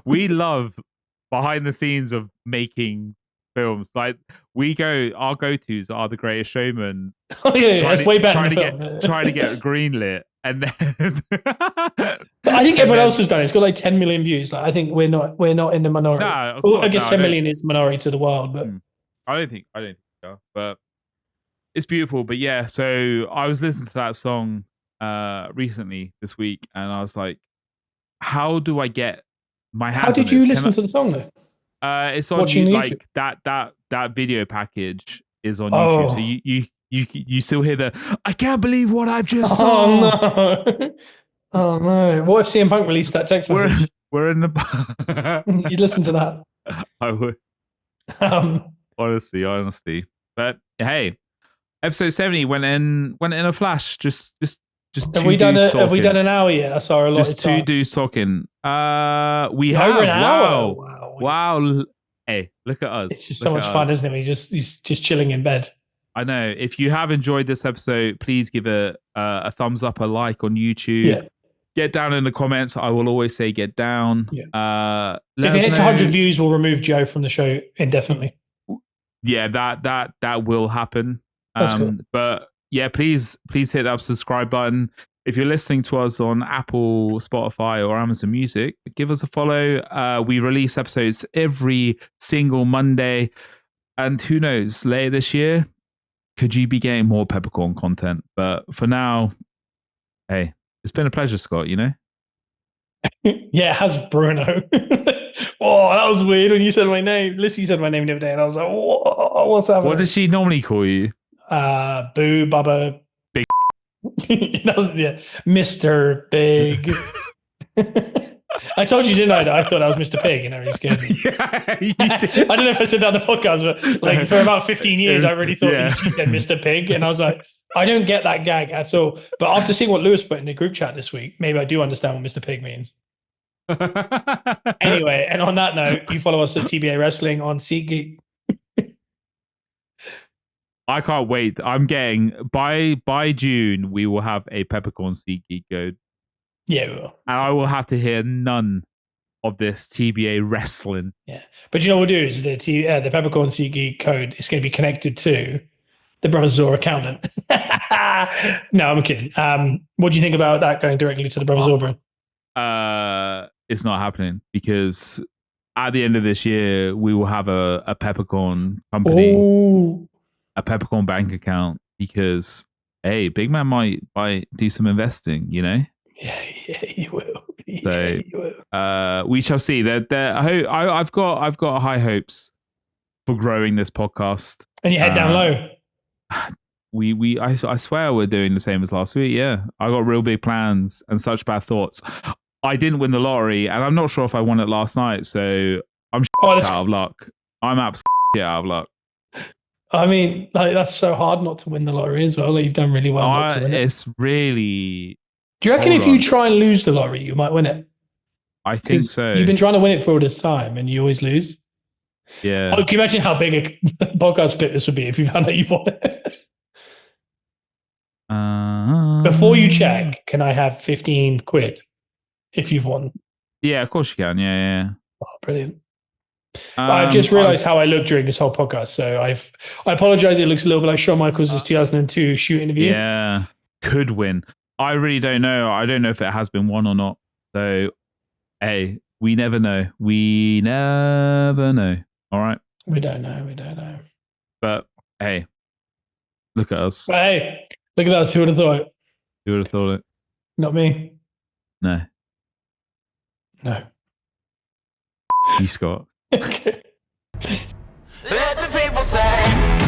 We love behind the scenes of making films. Like our go-tos are The Greatest Showman. Oh yeah, that's way better than the film. Trying to get greenlit, and then I think everyone else has done it. It's got like 10 million views. Like, I think we're not in the minority. No, well, I guess 10 million is minority to the world, but I don't think so. But it's beautiful. But yeah, so I was listening to that song recently this week, and I was like, how do I get my hands? How did you listen to the song though? It's on YouTube. Like that video package is on YouTube. So you still hear the I can't believe what I've just saw. Oh no. Oh no. What if CM Punk released that text message? We're in the You'd listen to that. I would. Honestly. But hey, episode 70 went in a flash. Just have we done an hour yet? That's our allotted just two dudes talking. We have over an hour. Wow. Hey, look at us. It's just so much fun, isn't it? He's just chilling in bed. I know. If you have enjoyed this episode, please give it a thumbs up, a like on YouTube. Yeah. Get down in the comments. I will always say get down. Yeah. If it hits 100 views, we'll remove Joe from the show indefinitely. Yeah, that will happen. That's cool. But yeah, please hit that subscribe button. If you're listening to us on Apple, Spotify, or Amazon Music, give us a follow. We release episodes every single Monday. And who knows, later this year, could you be getting more peppercorn content? But for now, hey, it's been a pleasure, Scott, you know? Yeah, it has Bruno. Oh, that was weird when you said my name. Lissy said my name the other day, and I was like, what's happening? What does she normally call you? Boo, Bubba. Big. Yeah, Mr. Big. I told you, didn't I? I thought I was Mr. Pig, and that really scared me. Yeah, you did. I don't know if I said that on the podcast, but like for about 15 years, I really thought she said Mr. Pig, and I was like, I don't get that gag at all. But after seeing what Lewis put in the group chat this week, maybe I do understand what Mr. Pig means. Anyway, and on that note, you follow us at TBA Wrestling on SeatGeek. I can't wait. I'm getting by June we will have a peppercorn SeatGeek code. Yeah, we will. And I will have to hear none of this TBA wrestling. Yeah, but you know what we'll do is the peppercorn SeatGeek code is going to be connected to the Brothers Zor accountant. No, I'm kidding. What do you think about that going directly to the Brothers Zor brand? It's not happening because at the end of this year we will have a peppercorn company. Ooh. A peppercorn bank account because hey, big man might do some investing, you know. Yeah, you will. So you will. We shall see. I've got high hopes for growing this podcast. And you head down low. I swear we're doing the same as last week. Yeah, I got real big plans and such bad thoughts. I didn't win the lottery, and I'm not sure if I won it last night. So I'm out of luck. I'm absolutely out of luck. I mean, like that's so hard not to win the lottery as well. Like, you've done really well not to win it. It's really. Do you reckon if you try and lose the lottery, you might win it? I think so. You've been trying to win it for all this time, and you always lose. Yeah. Oh, can you imagine how big a podcast clip this would be if you found out you've won it? Before you check, can I have 15 quid if you've won? Yeah, of course you can. Yeah. Oh, brilliant. I've just realised how I look during this whole podcast, so I apologise. It looks a little bit like Shawn Michaels' 2002 shoot interview. Yeah, could win. I really don't know. I don't know if it has been won or not. So, hey, we never know. We never know. All right. We don't know. But hey, look at us. But hey, look at us. Who would have thought it? Who would have thought it? Not me. No. You, Scott. Okay. Let the people say